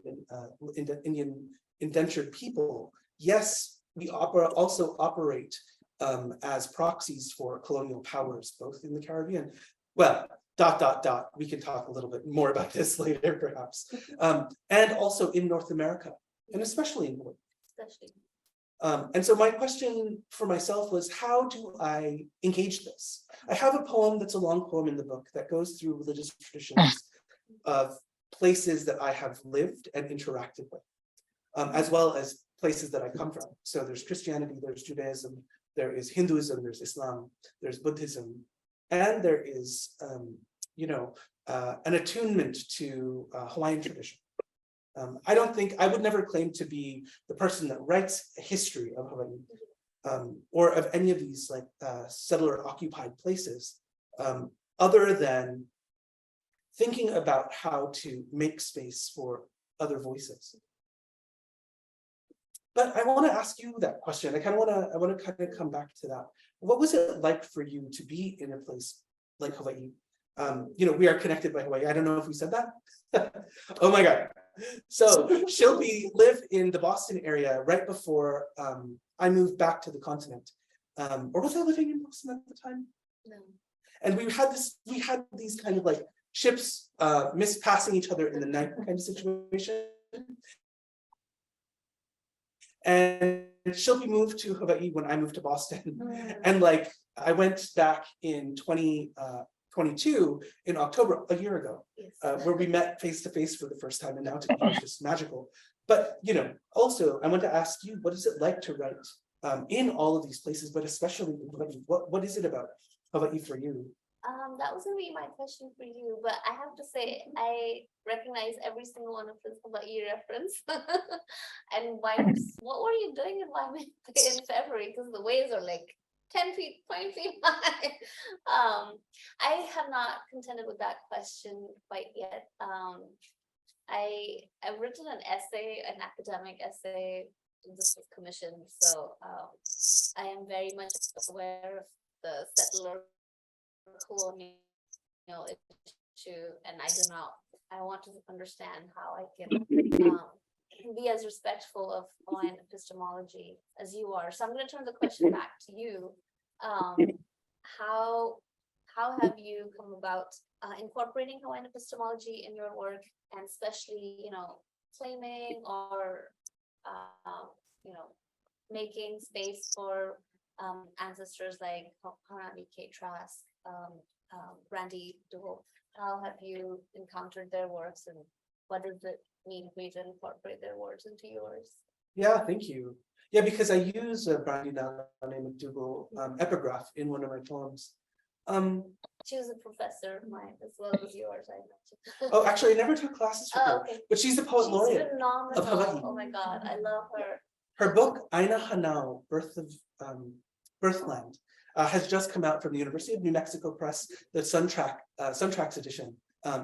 Indian indentured people. Yes, we also operate as proxies for colonial powers, both in the Caribbean. Well, ... We can talk a little bit more about this later, perhaps. And also in North America, and especially in Hawaii. And so my question for myself was, how do I engage this? I have a poem that's a long poem in the book that goes through religious traditions of places that I have lived and interacted with, as well as places that I come from. So there's Christianity, there's Judaism, there is Hinduism, there's Islam, there's Buddhism, and there is, an attunement to Hawaiian tradition. I would never claim to be the person that writes a history of Hawaii, or of any of these like settler occupied places, other than thinking about how to make space for other voices. But I want to ask you that question. I want to kind of come back to that. What was it like for you to be in a place like Hawaii? We are connected by Hawaii. I don't know if we said that. Oh my God. So Shilpi lived in the Boston area right before I moved back to the continent. Or was I living in Boston at the time? No. And we had these kind of like ships mispassing each other in the night kind of situation. And Shilpi moved to Hawaii when I moved to Boston. And like I went back in 2022 in October, a year ago, where we met face to face for the first time, and now to me it's just magical. But also I want to ask you, what is it like to write in all of these places, but especially in Hawaii? What is it about Hawaii for you? That was gonna be my question for you, but I have to say I recognize every single one of this Hawaii reference. And what were you doing in Wyoming in February? Because the waves are like 10 feet, 20 feet high. I have not contended with that question quite yet. I've written an essay, an academic essay. This was commissioned, so I am very much aware of the settler colonial issue, and I want to understand how I can be as respectful of Hawaiian epistemology as you are. So I'm going to turn the question back to you. How have you come about incorporating Hawaiian epistemology in your work, and especially claiming or making space for ancestors like Harani K. Trask, Randy Duho? How have you encountered their works, and what does it mean for you to incorporate their words into yours? Yeah, thank you. Yeah, because I use a Brandy Nalane McDougall epigraph in one of my poems. She was a professor of mine as well as yours, I mentioned. Oh, actually, I never took classes from her, okay. but she's the poet laureate phenomenal. of Hawaii. Oh my God, I love her. Her book, Aina Hanau, Birthland, has just come out from the University of New Mexico Press, the Suntracks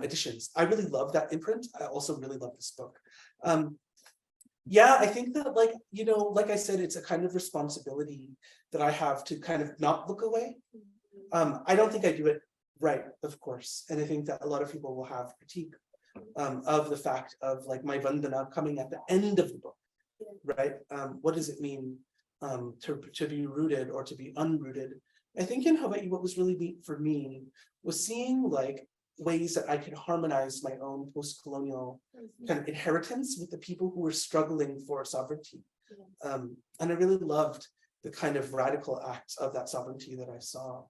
editions. I really love that imprint. I also really love this book. Yeah, I think that like I said, it's a kind of responsibility that I have to kind of not look away. I don't think I do it right, of course. And I think that a lot of people will have critique of the fact of like my vandana coming at the end of the book, right? What does it mean to be rooted or to be unrooted? I think in Hawaii, what was really neat for me was seeing like ways that I could harmonize my own post-colonial kind of inheritance with the people who were struggling for sovereignty. And I really loved the kind of radical acts of that sovereignty that I saw,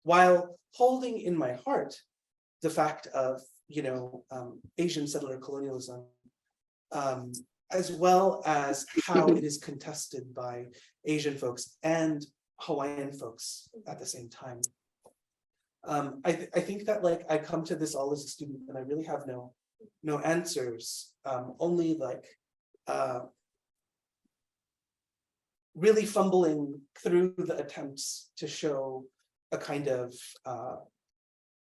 while holding in my heart the fact of, Asian settler colonialism, as well as how it is contested by Asian folks and Hawaiian folks at the same time. I think that like I come to this all as a student, and I really have no answers, only like really fumbling through the attempts to show a kind of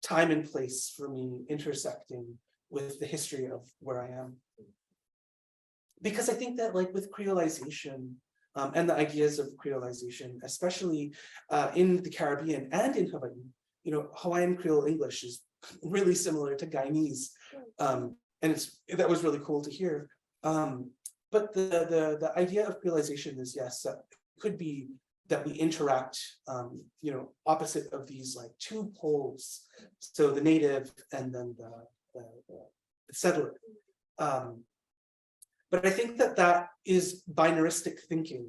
time and place for me intersecting with the history of where I am. Because I think that like with creolization and the ideas of creolization, especially in the Caribbean and in Hawaii, Hawaiian Creole English is really similar to Guyanese, and that was really cool to hear. But the idea of creolization is, yes, that could be that we interact, opposite of these like two poles. So the native and then the settler. But I think that is binaristic thinking.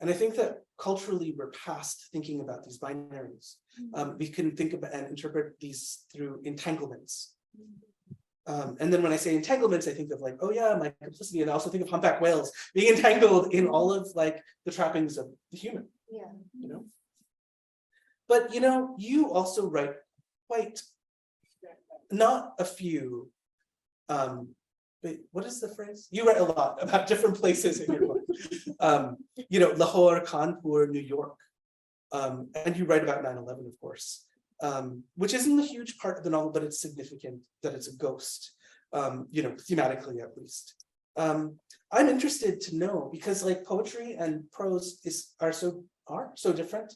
And I think that culturally we're past thinking about these binaries. We can think about and interpret these through entanglements. And then when I say entanglements, I think of like, oh yeah, my complicity, and I also think of humpback whales being entangled in all of like the trappings of the human. Yeah. But you also write quite not a few. But what is the phrase? You write a lot about different places in your book. Lahore, Kanpur, New York, and you write about 9/11, of course. Which isn't a huge part of the novel, but it's significant that it's a ghost, thematically at least. I'm interested to know, because like poetry and prose are so different.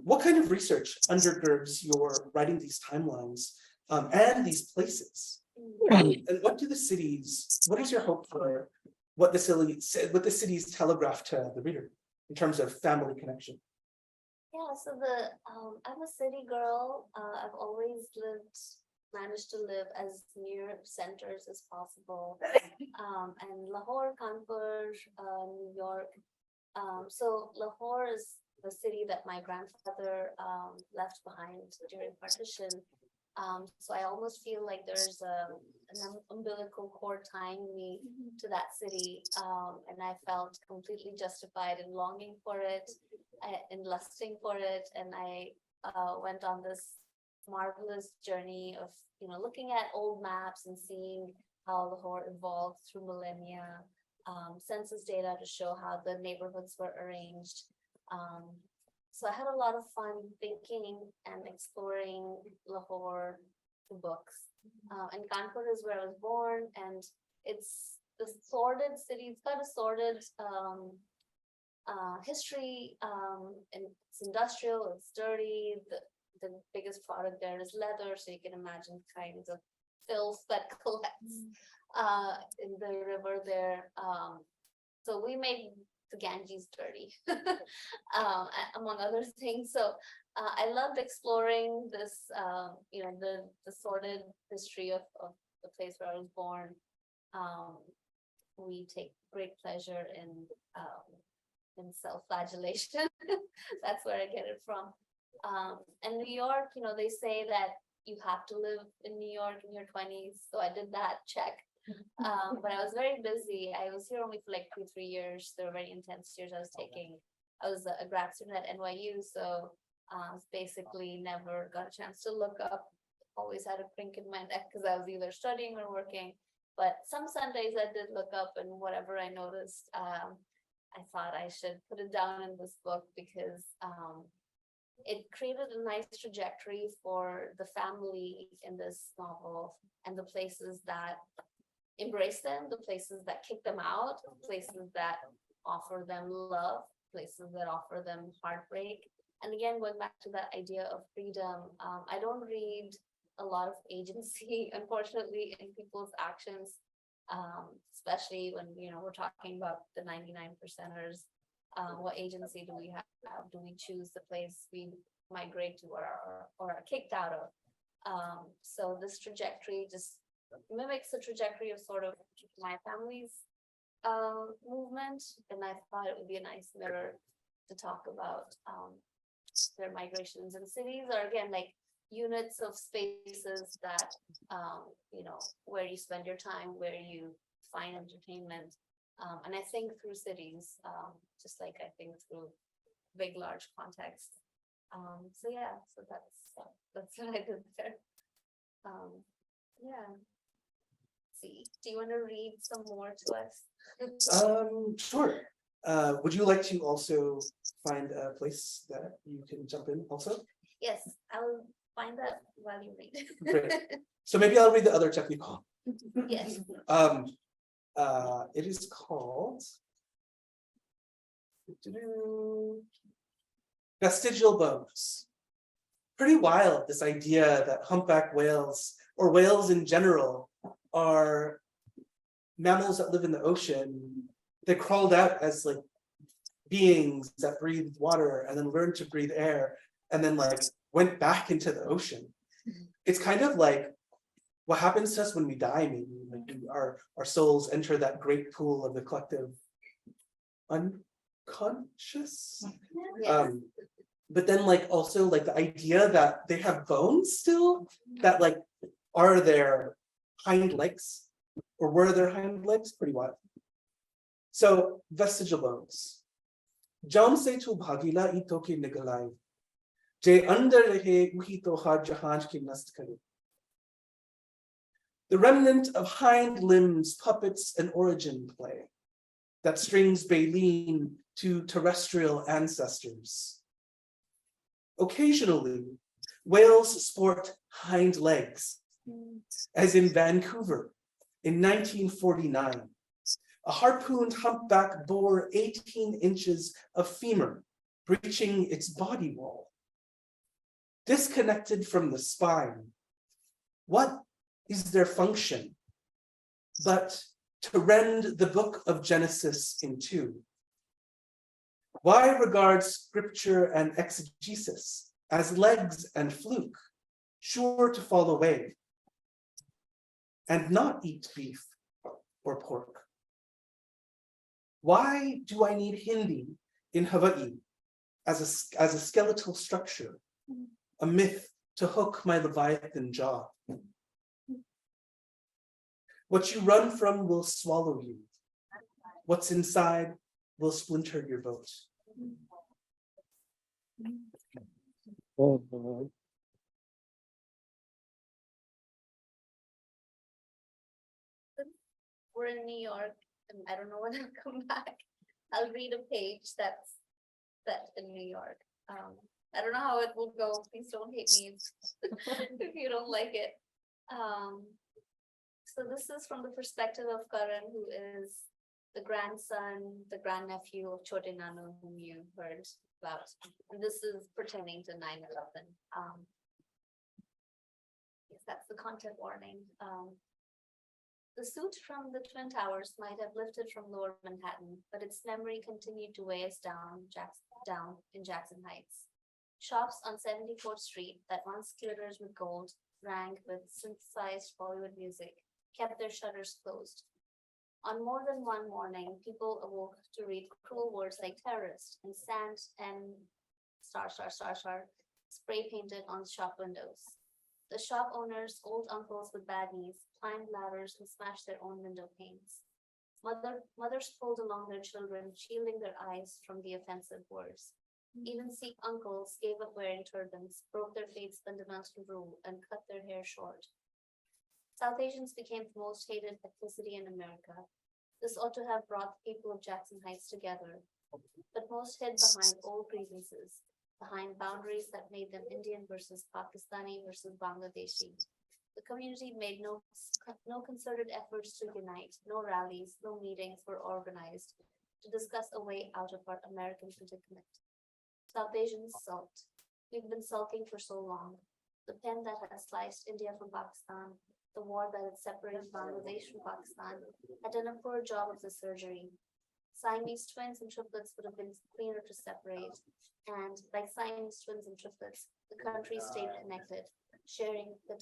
What kind of research undergirds your writing these timelines and these places? And what is your hope for what the cities telegraph to the reader in terms of family connection? Yeah, so I'm a city girl. I've always managed to live as near centers as possible. And Lahore, Kanpur, New York. So Lahore is the city that my grandfather left behind during partition. So I almost feel like there's an umbilical cord tying me to that city. And I felt completely justified in longing for it, in lusting for it. And I went on this marvelous journey of, looking at old maps and seeing how Lahore evolved through millennia, census data to show how the neighborhoods were arranged. So I had a lot of fun thinking and exploring Lahore through books. And Kanpur is where I was born, and it's the sordid city. It's got a sordid history, and it's industrial, it's dirty. The biggest product there is leather, so you can imagine kinds of filth that collects in the river there. So we made the Ganges dirty, among other things. So I loved exploring this, the sordid history of the place where I was born. We take great pleasure in self-flagellation. That's where I get it from. And New York, they say that you have to live in New York in your 20s. So I did that check. But I was very busy. I was here only for like 2-3 years. They were very intense years I was taking. I was a grad student at NYU, so basically never got a chance to look up. Always had a crink in my neck because I was either studying or working. But some Sundays I did look up, and whatever I noticed, I thought I should put it down in this book because it created a nice trajectory for the family in this novel and the places that embrace them, the places that kick them out, places that offer them love, places that offer them heartbreak. And again, going back to that idea of freedom, I don't read a lot of agency, unfortunately, in people's actions, especially when we're talking about the 99%ers. What agency do we have? Do we choose the place we migrate to or are kicked out of? So this trajectory just mimics the trajectory of sort of my family's movement, and I thought it would be a nice mirror to talk about their migrations. And cities are again like units of spaces that where you spend your time, where you find entertainment. And I think through cities, just like I think through big, large context. So yeah, so that's what I did there. Yeah. See, do you want to read some more to us? Sure. Would you like to also find a place that you can jump in also? Yes, I'll find that while you read. Great. So maybe I'll read the other technical. Yes. It is called Vestigial Bones. Pretty wild, this idea that humpback whales or whales in general are mammals that live in the ocean. They crawled out as like beings that breathed water and then learned to breathe air and then like went back into the ocean. It's kind of like what happens to us when we die, maybe like our souls enter that great pool of the collective unconscious. Yes. But then like also like the idea that they have bones still that like are their hind legs or were their hind legs, pretty wild. So vestigial bones. Jam se tu bhagila ito ki nigalai. Je under rehe uhi toha jahanj ki nast kare. The remnant of hind limbs, puppets, and origin play that strings baleen to terrestrial ancestors. Occasionally, whales sport hind legs, as in Vancouver in 1949. A harpooned humpback bore 18 inches of femur, breaching its body wall. Disconnected from the spine, what is their function but to rend the book of Genesis in two? Why regard scripture and exegesis as legs and fluke, sure to fall away, and not eat beef or pork? Why do I need Hindi in Hawaii as a skeletal structure, a myth to hook my Leviathan jaw? What you run from will swallow you. What's inside will splinter your boat. We're in New York, and I don't know when I'll come back. I'll read a page that's set in New York. I don't know how it will go. Please don't hate me if you don't like it. So this is from the perspective of Karan, who is the grandson, the grandnephew of Chote Nanu, whom you heard about. And this is pertaining to 9/11. Yes, that's the content warning. The suit from the Twin Towers might have lifted from lower Manhattan, but its memory continued to weigh us down in Jackson Heights. Shops on 74th Street that once glittered with gold, rang with synthesized Bollywood music, kept their shutters closed. On more than one morning, people awoke to read cruel words like terrorist and sand and spray painted on shop windows. The shop owners, old uncles with bad knees, climbed ladders and smashed their own window panes. Mothers pulled along their children, shielding their eyes from the offensive words. Even Sikh uncles gave up wearing turbans, broke their faith's fundamental rule, and cut their hair short. South Asians became the most hated ethnicity in America. This ought to have brought the people of Jackson Heights together, but most hid behind old grievances, behind boundaries that made them Indian versus Pakistani versus Bangladeshi. The community made no concerted efforts to unite, no rallies, no meetings were organized to discuss a way out of our American predicament. South Asians sulked. We've been sulking for so long. The pen that had sliced India from Pakistan, the war that had separated Bangladesh from Pakistan, had done a poor job of the surgery. Siamese twins and triplets would have been cleaner to separate, and like Siamese twins and triplets, the country stayed connected, sharing the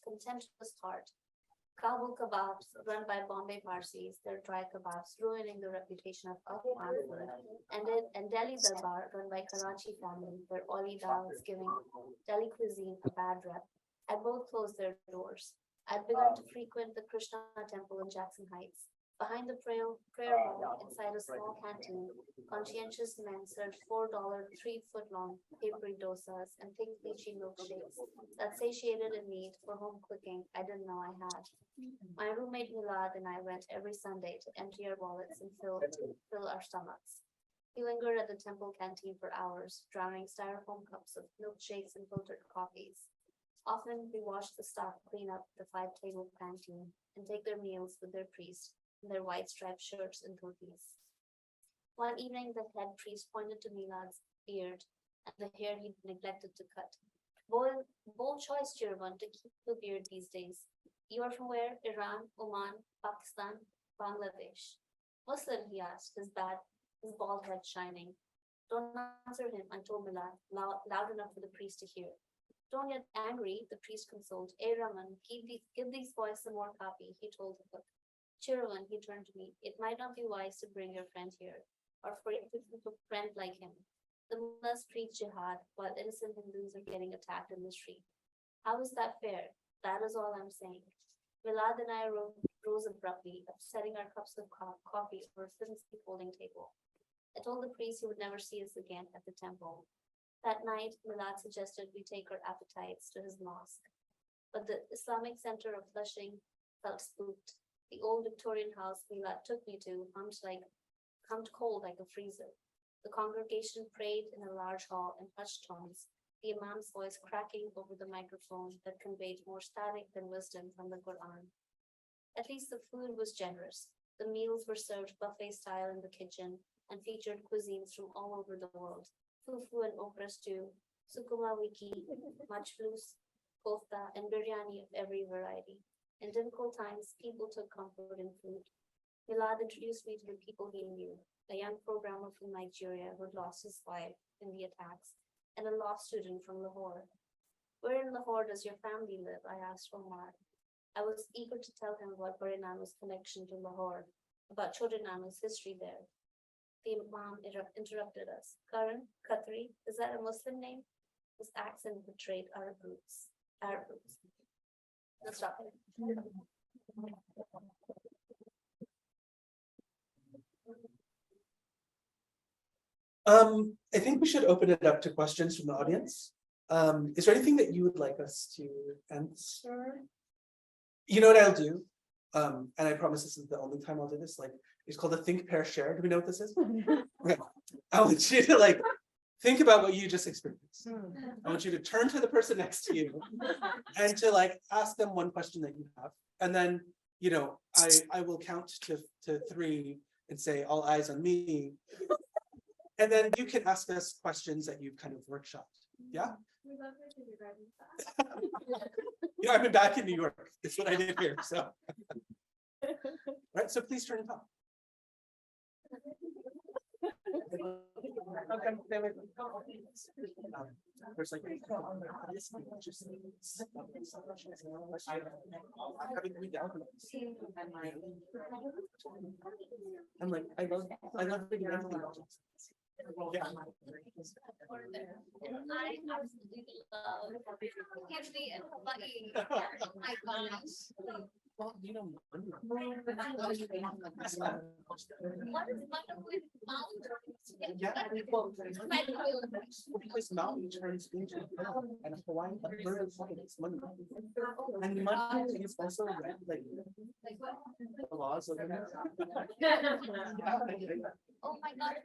contemptuous heart. Kabul kebabs, run by Bombay Parsis, their dry kebabs, ruining the reputation of Afghan food, and Delhi Darbar, run by Karachi family, their oily dals giving Delhi cuisine a bad rep, had both closed their doors. I'd begun to frequent the Krishna temple in Jackson Heights. Behind the prayer hall, inside a small canteen, conscientious men served $4 3-foot-long papery dosas and thick lychee milkshakes that satiated a need for home cooking I didn't know I had. My roommate Milad and I went every Sunday to empty our wallets and fill our stomachs. He lingered at the temple canteen for hours, drowning styrofoam cups of milkshakes and filtered coffees. Often we watched the staff clean up the 5-table canteen and take their meals with their priest in their white striped shirts and dhotis. One evening, the head priest pointed to Milad's beard and the hair he'd neglected to cut. Bold choice, dear one, to keep the beard these days. You are from where? Iran, Oman, Pakistan, Bangladesh. Muslim, he asked, his bad his bald head shining. Don't answer him, I told Milad, loud enough for the priest to hear. Don't get angry, the priest consoled. Raman, give these boys some more coffee, he told the cook. Chiravan, he turned to me, it might not be wise to bring your friend here, or for a friend like him. The mullahs preach jihad, while innocent Hindus are getting attacked in the street. How is that fair? That is all I'm saying. Milad and I rose abruptly, upsetting our cups of coffee over a flimsy folding table. I told the priest he would never see us again at the temple. That night, Milad suggested we take our appetites to his mosque. But the Islamic center of Flushing felt spooked. The old Victorian house Milad took me to hummed cold like a freezer. The congregation prayed in a large hall in hushed tones, the imam's voice cracking over the microphone that conveyed more static than wisdom from the Quran. At least the food was generous. The meals were served buffet style in the kitchen and featured cuisines from all over the world. Fufu and okra stew, sukuma wiki, majlus, kofta, and biryani of every variety. In difficult times, people took comfort in food. Milad introduced me to the people he knew, a young programmer from Nigeria who had lost his wife in the attacks, and a law student from Lahore. Where in Lahore does your family live? I asked Omar. I was eager to tell him about Bari Nanu's connection to Lahore, about Chote Nanu's history there. The Imam interrupted us. Karan, Khatri, is that a Muslim name? His accent betrayed Arab roots. Let's stop it. I think we should open it up to questions from the audience. Is there anything that you would like us to answer? You know what I'll do? And I promise this is the only time I'll do this. Like, it's called a think, pair, share. Do we know what this is? Okay. I want you to think about what you just experienced. I want you to turn to the person next to you and to ask them one question that you have. And then, I will count to 3 and say, all eyes on me. And then you can ask us questions that you've kind of workshopped. Yeah? I've been back in New York. That's what I did here. So, right. So please turn it on. I love the yeah. I absolutely love Shilpi and Hawaii. Oh my gosh. Well, What is wonderful with mountains? yeah, because mountain turns into hill, and Hawaii is money. And money is also the laws of Oh my God.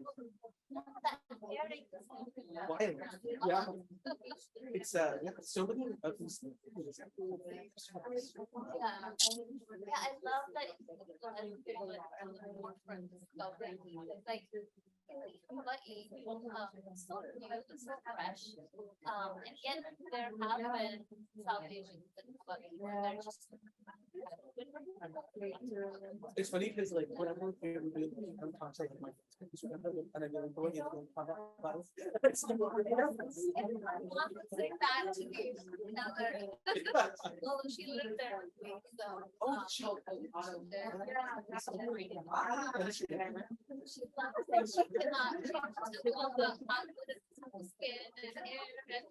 That airing. wild. Yeah. It's so many of these things. Yeah, I love that it's more friends. It's like Hawaii, so new, so fresh. And yet there have been South Asians in Hawaii where they're just It's funny because whenever I'm talking with my friends, and I'm going into say that to me. Another. Well, she lived there with me, so. She cannot skin and hair and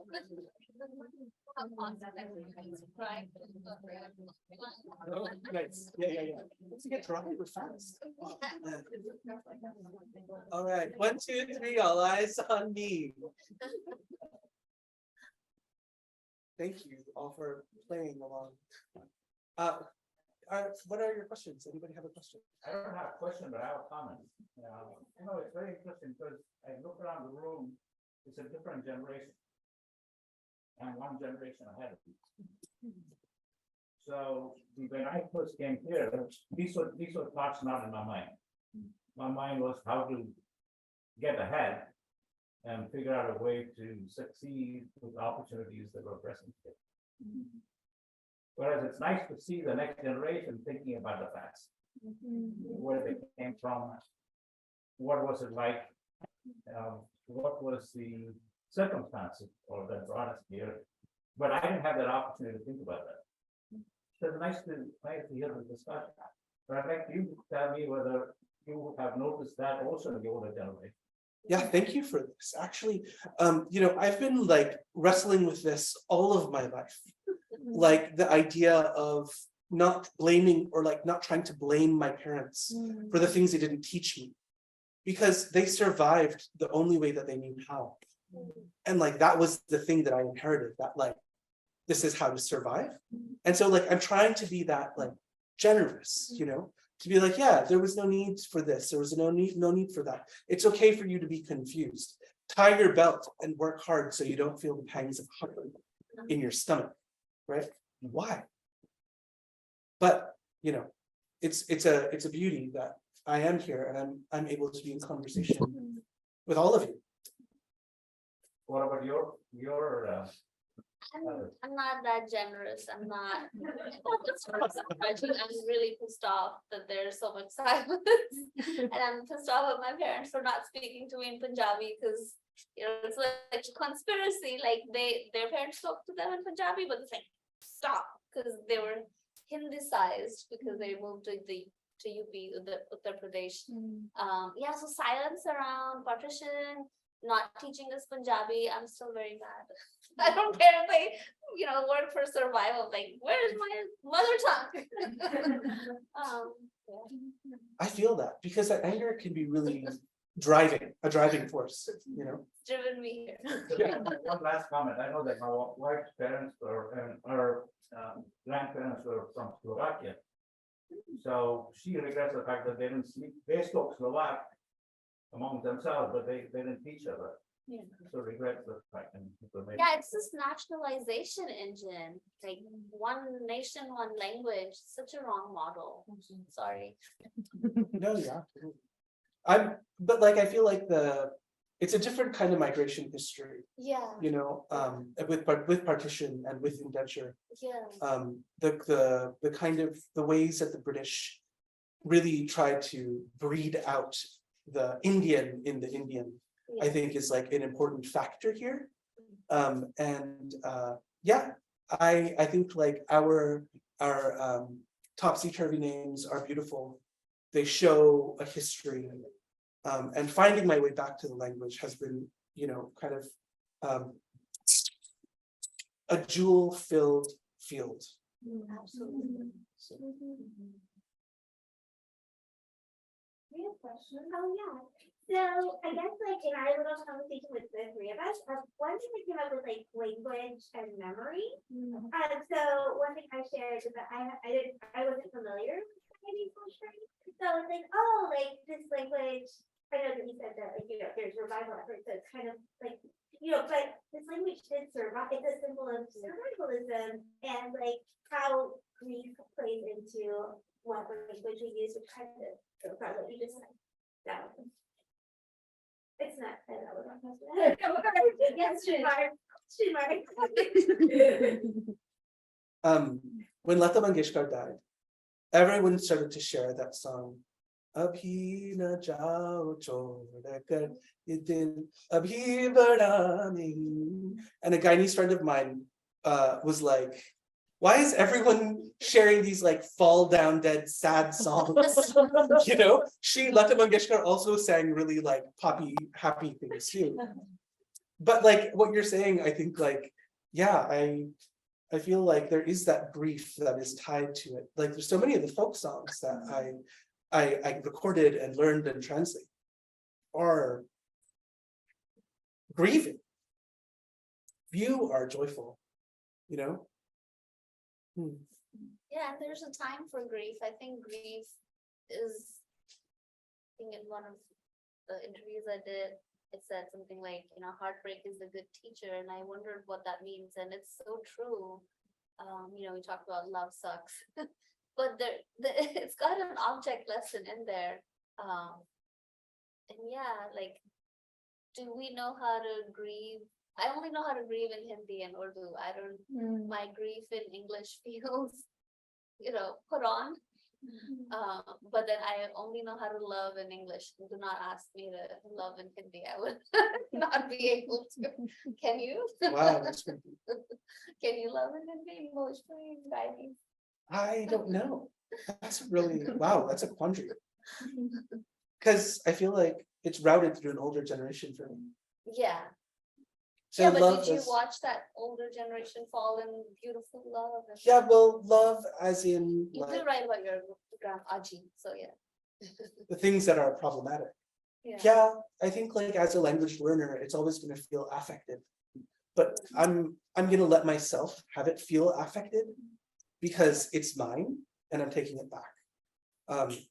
oh, nice. Yeah. Let's get dry real fast. All right, 1, 2, 3, all eyes on me. Thank you all for playing along. What are your questions? Anybody have a question? I don't have a question, but I have a comment. It's very interesting because I look around the room, it's a different generation. And one generation ahead of you. So when I first came here, these were thoughts not in my mind. My mind was how to get ahead and figure out a way to succeed with opportunities that were present here. Whereas it's nice to see the next generation thinking about the past, where they came from, what was it like? What was the circumstances or that brought us here? But I didn't have that opportunity to think about that. So it's nice to hear the discussion. But I'd like you to tell me whether you have noticed that also in the older generation. Yeah, thank you for this. Actually, I've been like wrestling with this all of my life. Like the idea of not blaming or like not trying to blame my parents for the things they didn't teach me. Because they survived the only way that they knew how. And like that was the thing that I inherited, that like this is how to survive. And so like I'm trying to be that like generous, to be like, yeah, there was no need for this, there was no need for that. It's okay for you to be confused. Tie your belt and work hard so you don't feel the pangs of hunger in your stomach, right? Why? But it's a beauty that I am here and I'm able to be in conversation with all of you. What about your I'm not that generous. I'm not. I'm really pissed off that there's so much silence, and I'm pissed off at my parents for not speaking to me in Punjabi because it's like a conspiracy. Like their parents spoke to them in Punjabi, but it's like stop because they were Hindicized because they moved to UP, the Uttar Pradesh. So silence around partition, not teaching us Punjabi. I'm still very mad. I don't care if they, work for survival. Like, where's my mother tongue? I feel that because that anger can be really a driving force, It's driven me here. Yeah. one last comment? I know that my wife's parents and her grandparents were from Slovakia. So she regrets the fact that they spoke Slovak among themselves, but they didn't teach her. Yeah. So regrets the fact. Yeah, it's this nationalization engine, like one nation, one language, such a wrong model. Sorry. No, yeah. But like I feel like it's a different kind of migration history, Yeah, with partition and with indenture. yeah. The kind of the ways that the British really tried to breed out the Indian in the Indian, I think is like an important factor here. I think like our topsy-turvy names are beautiful. They show a history, and finding my way back to the language has been, kind of a jewel-filled field. Absolutely. So, We have a question. Oh, yeah. So I guess like in our little conversation with the three of us, one thing that came up was like language and memory. So one thing I shared is that I wasn't familiar with Chinese culture. So I was like, oh, like this language, I know that you said that like, there's revival efforts, so it's kind of like, but this language did survive. It's a symbol of survivalism and like how grief plays into what language we use, which kind of what you just said. So it's not, I don't know what I'm supposed to. Yes, when Lata Mangeshkar died, everyone started to share that song. Abhi na jao chhodkar ye dil abhi bada nahi. And a Guyanese friend of mine was like, why is everyone sharing these like fall down dead sad songs? Lata Mangeshkar also sang really like poppy happy things too. But like what you're saying, I think like, yeah, I feel like there is that grief that is tied to it. Like there's so many of the folk songs that I recorded and learned and translated are grieving. Few are joyful, Yeah, and there's a time for grief. I think grief is, I think in one of the interviews I did, it said something like, heartbreak is a good teacher. And I wondered what that means. And it's so true. We talked about love sucks, but it's got an object lesson in there. And yeah, like, do we know how to grieve? I only know how to grieve in Hindi and Urdu. I don't, my grief in English feels, put on. But then I only know how to love in English. Do not ask me to love in Hindi. I would not be able to. Can you? Wow, that's great. Can you love in Hindi emotionally, guiding? I don't know. That's really, wow, that's a quandary. Because I feel like it's routed through an older generation for me. Yeah. So Yeah, but love did you is- watch that older generation fall in beautiful love? And Yeah, well, love as in you like did write about your grandma Aji, so yeah. the things that are problematic. Yeah, I think like as a language learner, it's always gonna feel affected. But I'm gonna let myself have it feel affected because it's mine and I'm taking it back.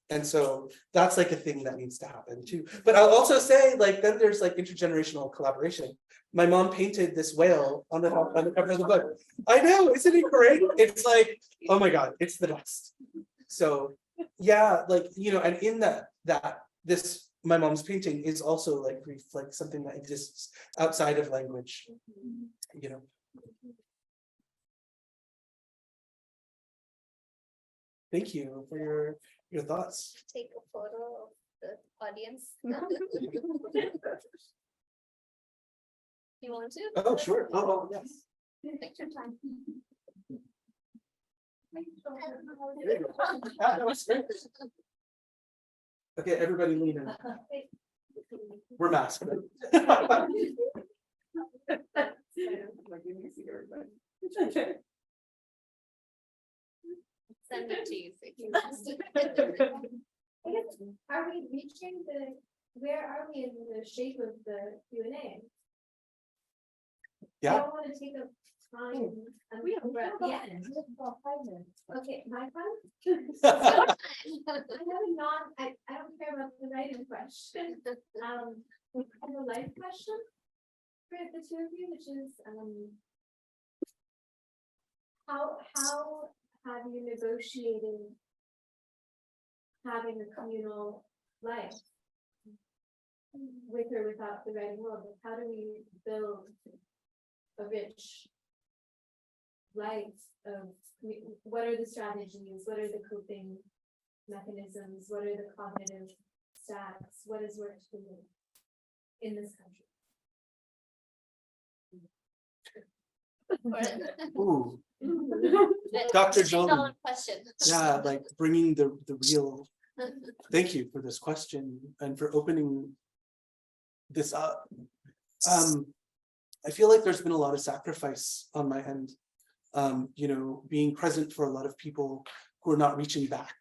And so that's like a thing that needs to happen too. But I'll also say, like, then there's like intergenerational collaboration. My mom painted this whale on the cover of the book. I know, isn't it great? It's like, oh my God, it's the best. So yeah, like, you know, and in that this my mom's painting is also like something that exists outside of language, you know. Thank you for your thoughts. Take a photo of the audience. You want to? Oh, sure. Oh, yes. Picture time. There you go. Ah, that was great. Okay, everybody lean in. We're masked. Send it to you. So you I guess, are we reaching where are we in the shape of the Q&A? I Yeah. don't want to take up time. We have yeah. Okay, my time? I have a I don't care about the writing question. I have a life question for the two of you, which is, how have you negotiated having a communal life with or without the writing world? Like, how do we build a rich life of, what are the strategies? What are the coping mechanisms? What are the cognitive stacks? What has worked for you in this country? Ooh, The Dr. $1 Jones. question. yeah, like bringing the real. Thank you for this question and for opening this up. I feel like there's been a lot of sacrifice on my end. You know, being present for a lot of people who are not reaching back.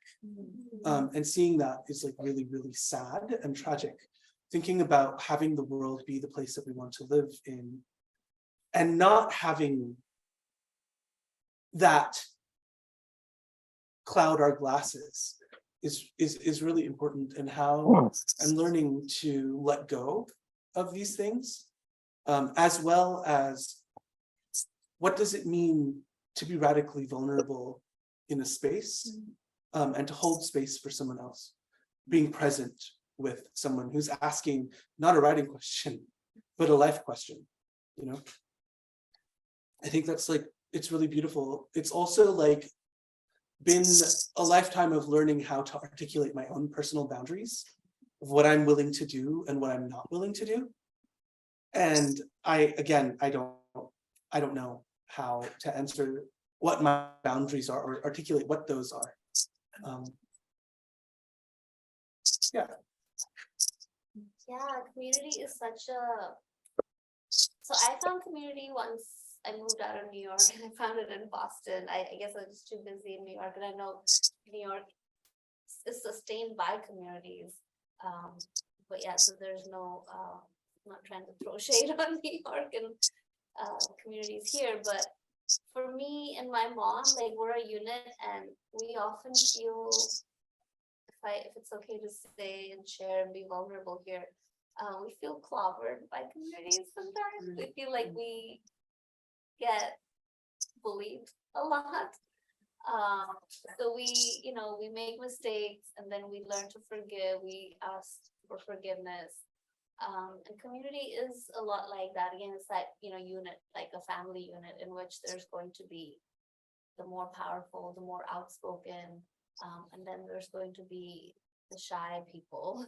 And seeing that is like really, really sad and tragic. Thinking about having the world be the place that we want to live in and not having that cloud our glasses is really important, and how I'm learning to let go of these things, as well as what does it mean to be radically vulnerable in a space, and to hold space for someone else, being present with someone who's asking not a writing question, but a life question, you know. I think that's like, it's really beautiful. It's also like been a lifetime of learning how to articulate my own personal boundaries of what I'm willing to do and what I'm not willing to do. And I don't know how to answer what my boundaries are or articulate what those are. Yeah. Yeah, community is such a. So I found community once I moved out of New York, and I found it in Boston. I guess I was just too busy in New York, and I know New York is sustained by communities. But yeah, so there's no, I'm not trying to throw shade on New York and communities here, but for me and my mom, like, we're a unit, and we often feel, if it's okay to say and share and be vulnerable here, we feel clobbered by communities sometimes. We feel like we get bullied a lot. So we, we make mistakes, and then we learn to forgive, we ask for forgiveness. And community is a lot like that. Again, it's that, unit, like a family unit, in which there's going to be the more powerful, the more outspoken, And then there's going to be the shy people.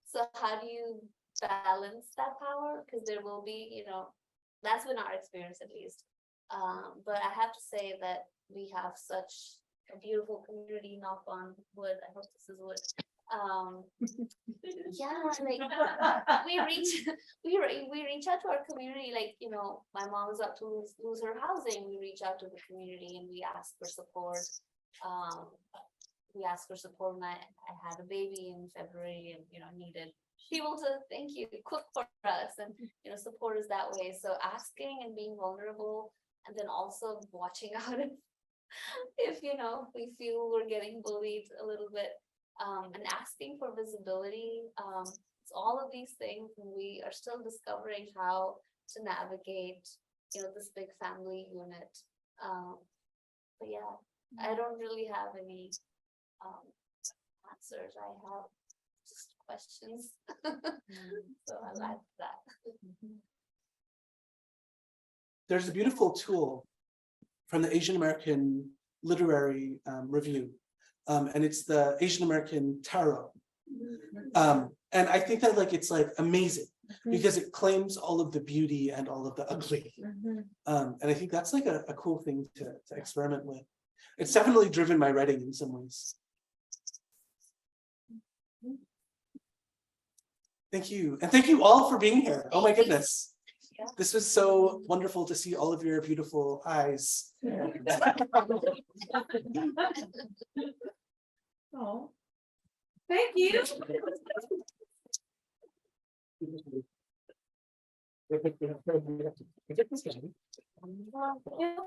So how do you balance that power? Because there will be, you know, that's been our experience at least. But I have to say that we have such a beautiful community, knock on wood, I hope this is wood. Yeah, like we reach out to our community, like, you know, my mom is up to lose her housing, we reach out to the community and we ask for support. We asked for support when I had a baby in February and, you know, needed people to, thank you, cook for us and, you know, support us that way. So asking and being vulnerable, and then also watching out if you know, we feel we're getting bullied a little bit, and asking for visibility. It's all of these things, and we are still discovering how to navigate, you know, this big family unit. But yeah, I don't really have any answers. I have just questions. So I like that. There's a beautiful tool from the Asian American Literary Review, and it's the Asian American Tarot. And I think that like it's like amazing because it claims all of the beauty and all of the ugly. And I think that's like a cool thing to experiment with. It's definitely driven my writing in some ways. Thank you. And thank you all for being here. Oh my goodness. This was so wonderful to see all of your beautiful eyes. Oh, thank you. Feel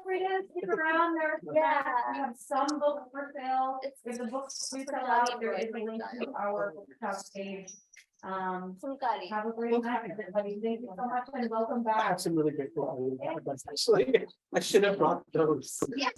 free to stick around there. Yeah, we have some books for sale. There's a book we sell out. There is a link to our bookshop page. Have a great night, everybody. Thank you so much and welcome I back. have some really great actually. I should have brought those. Yeah.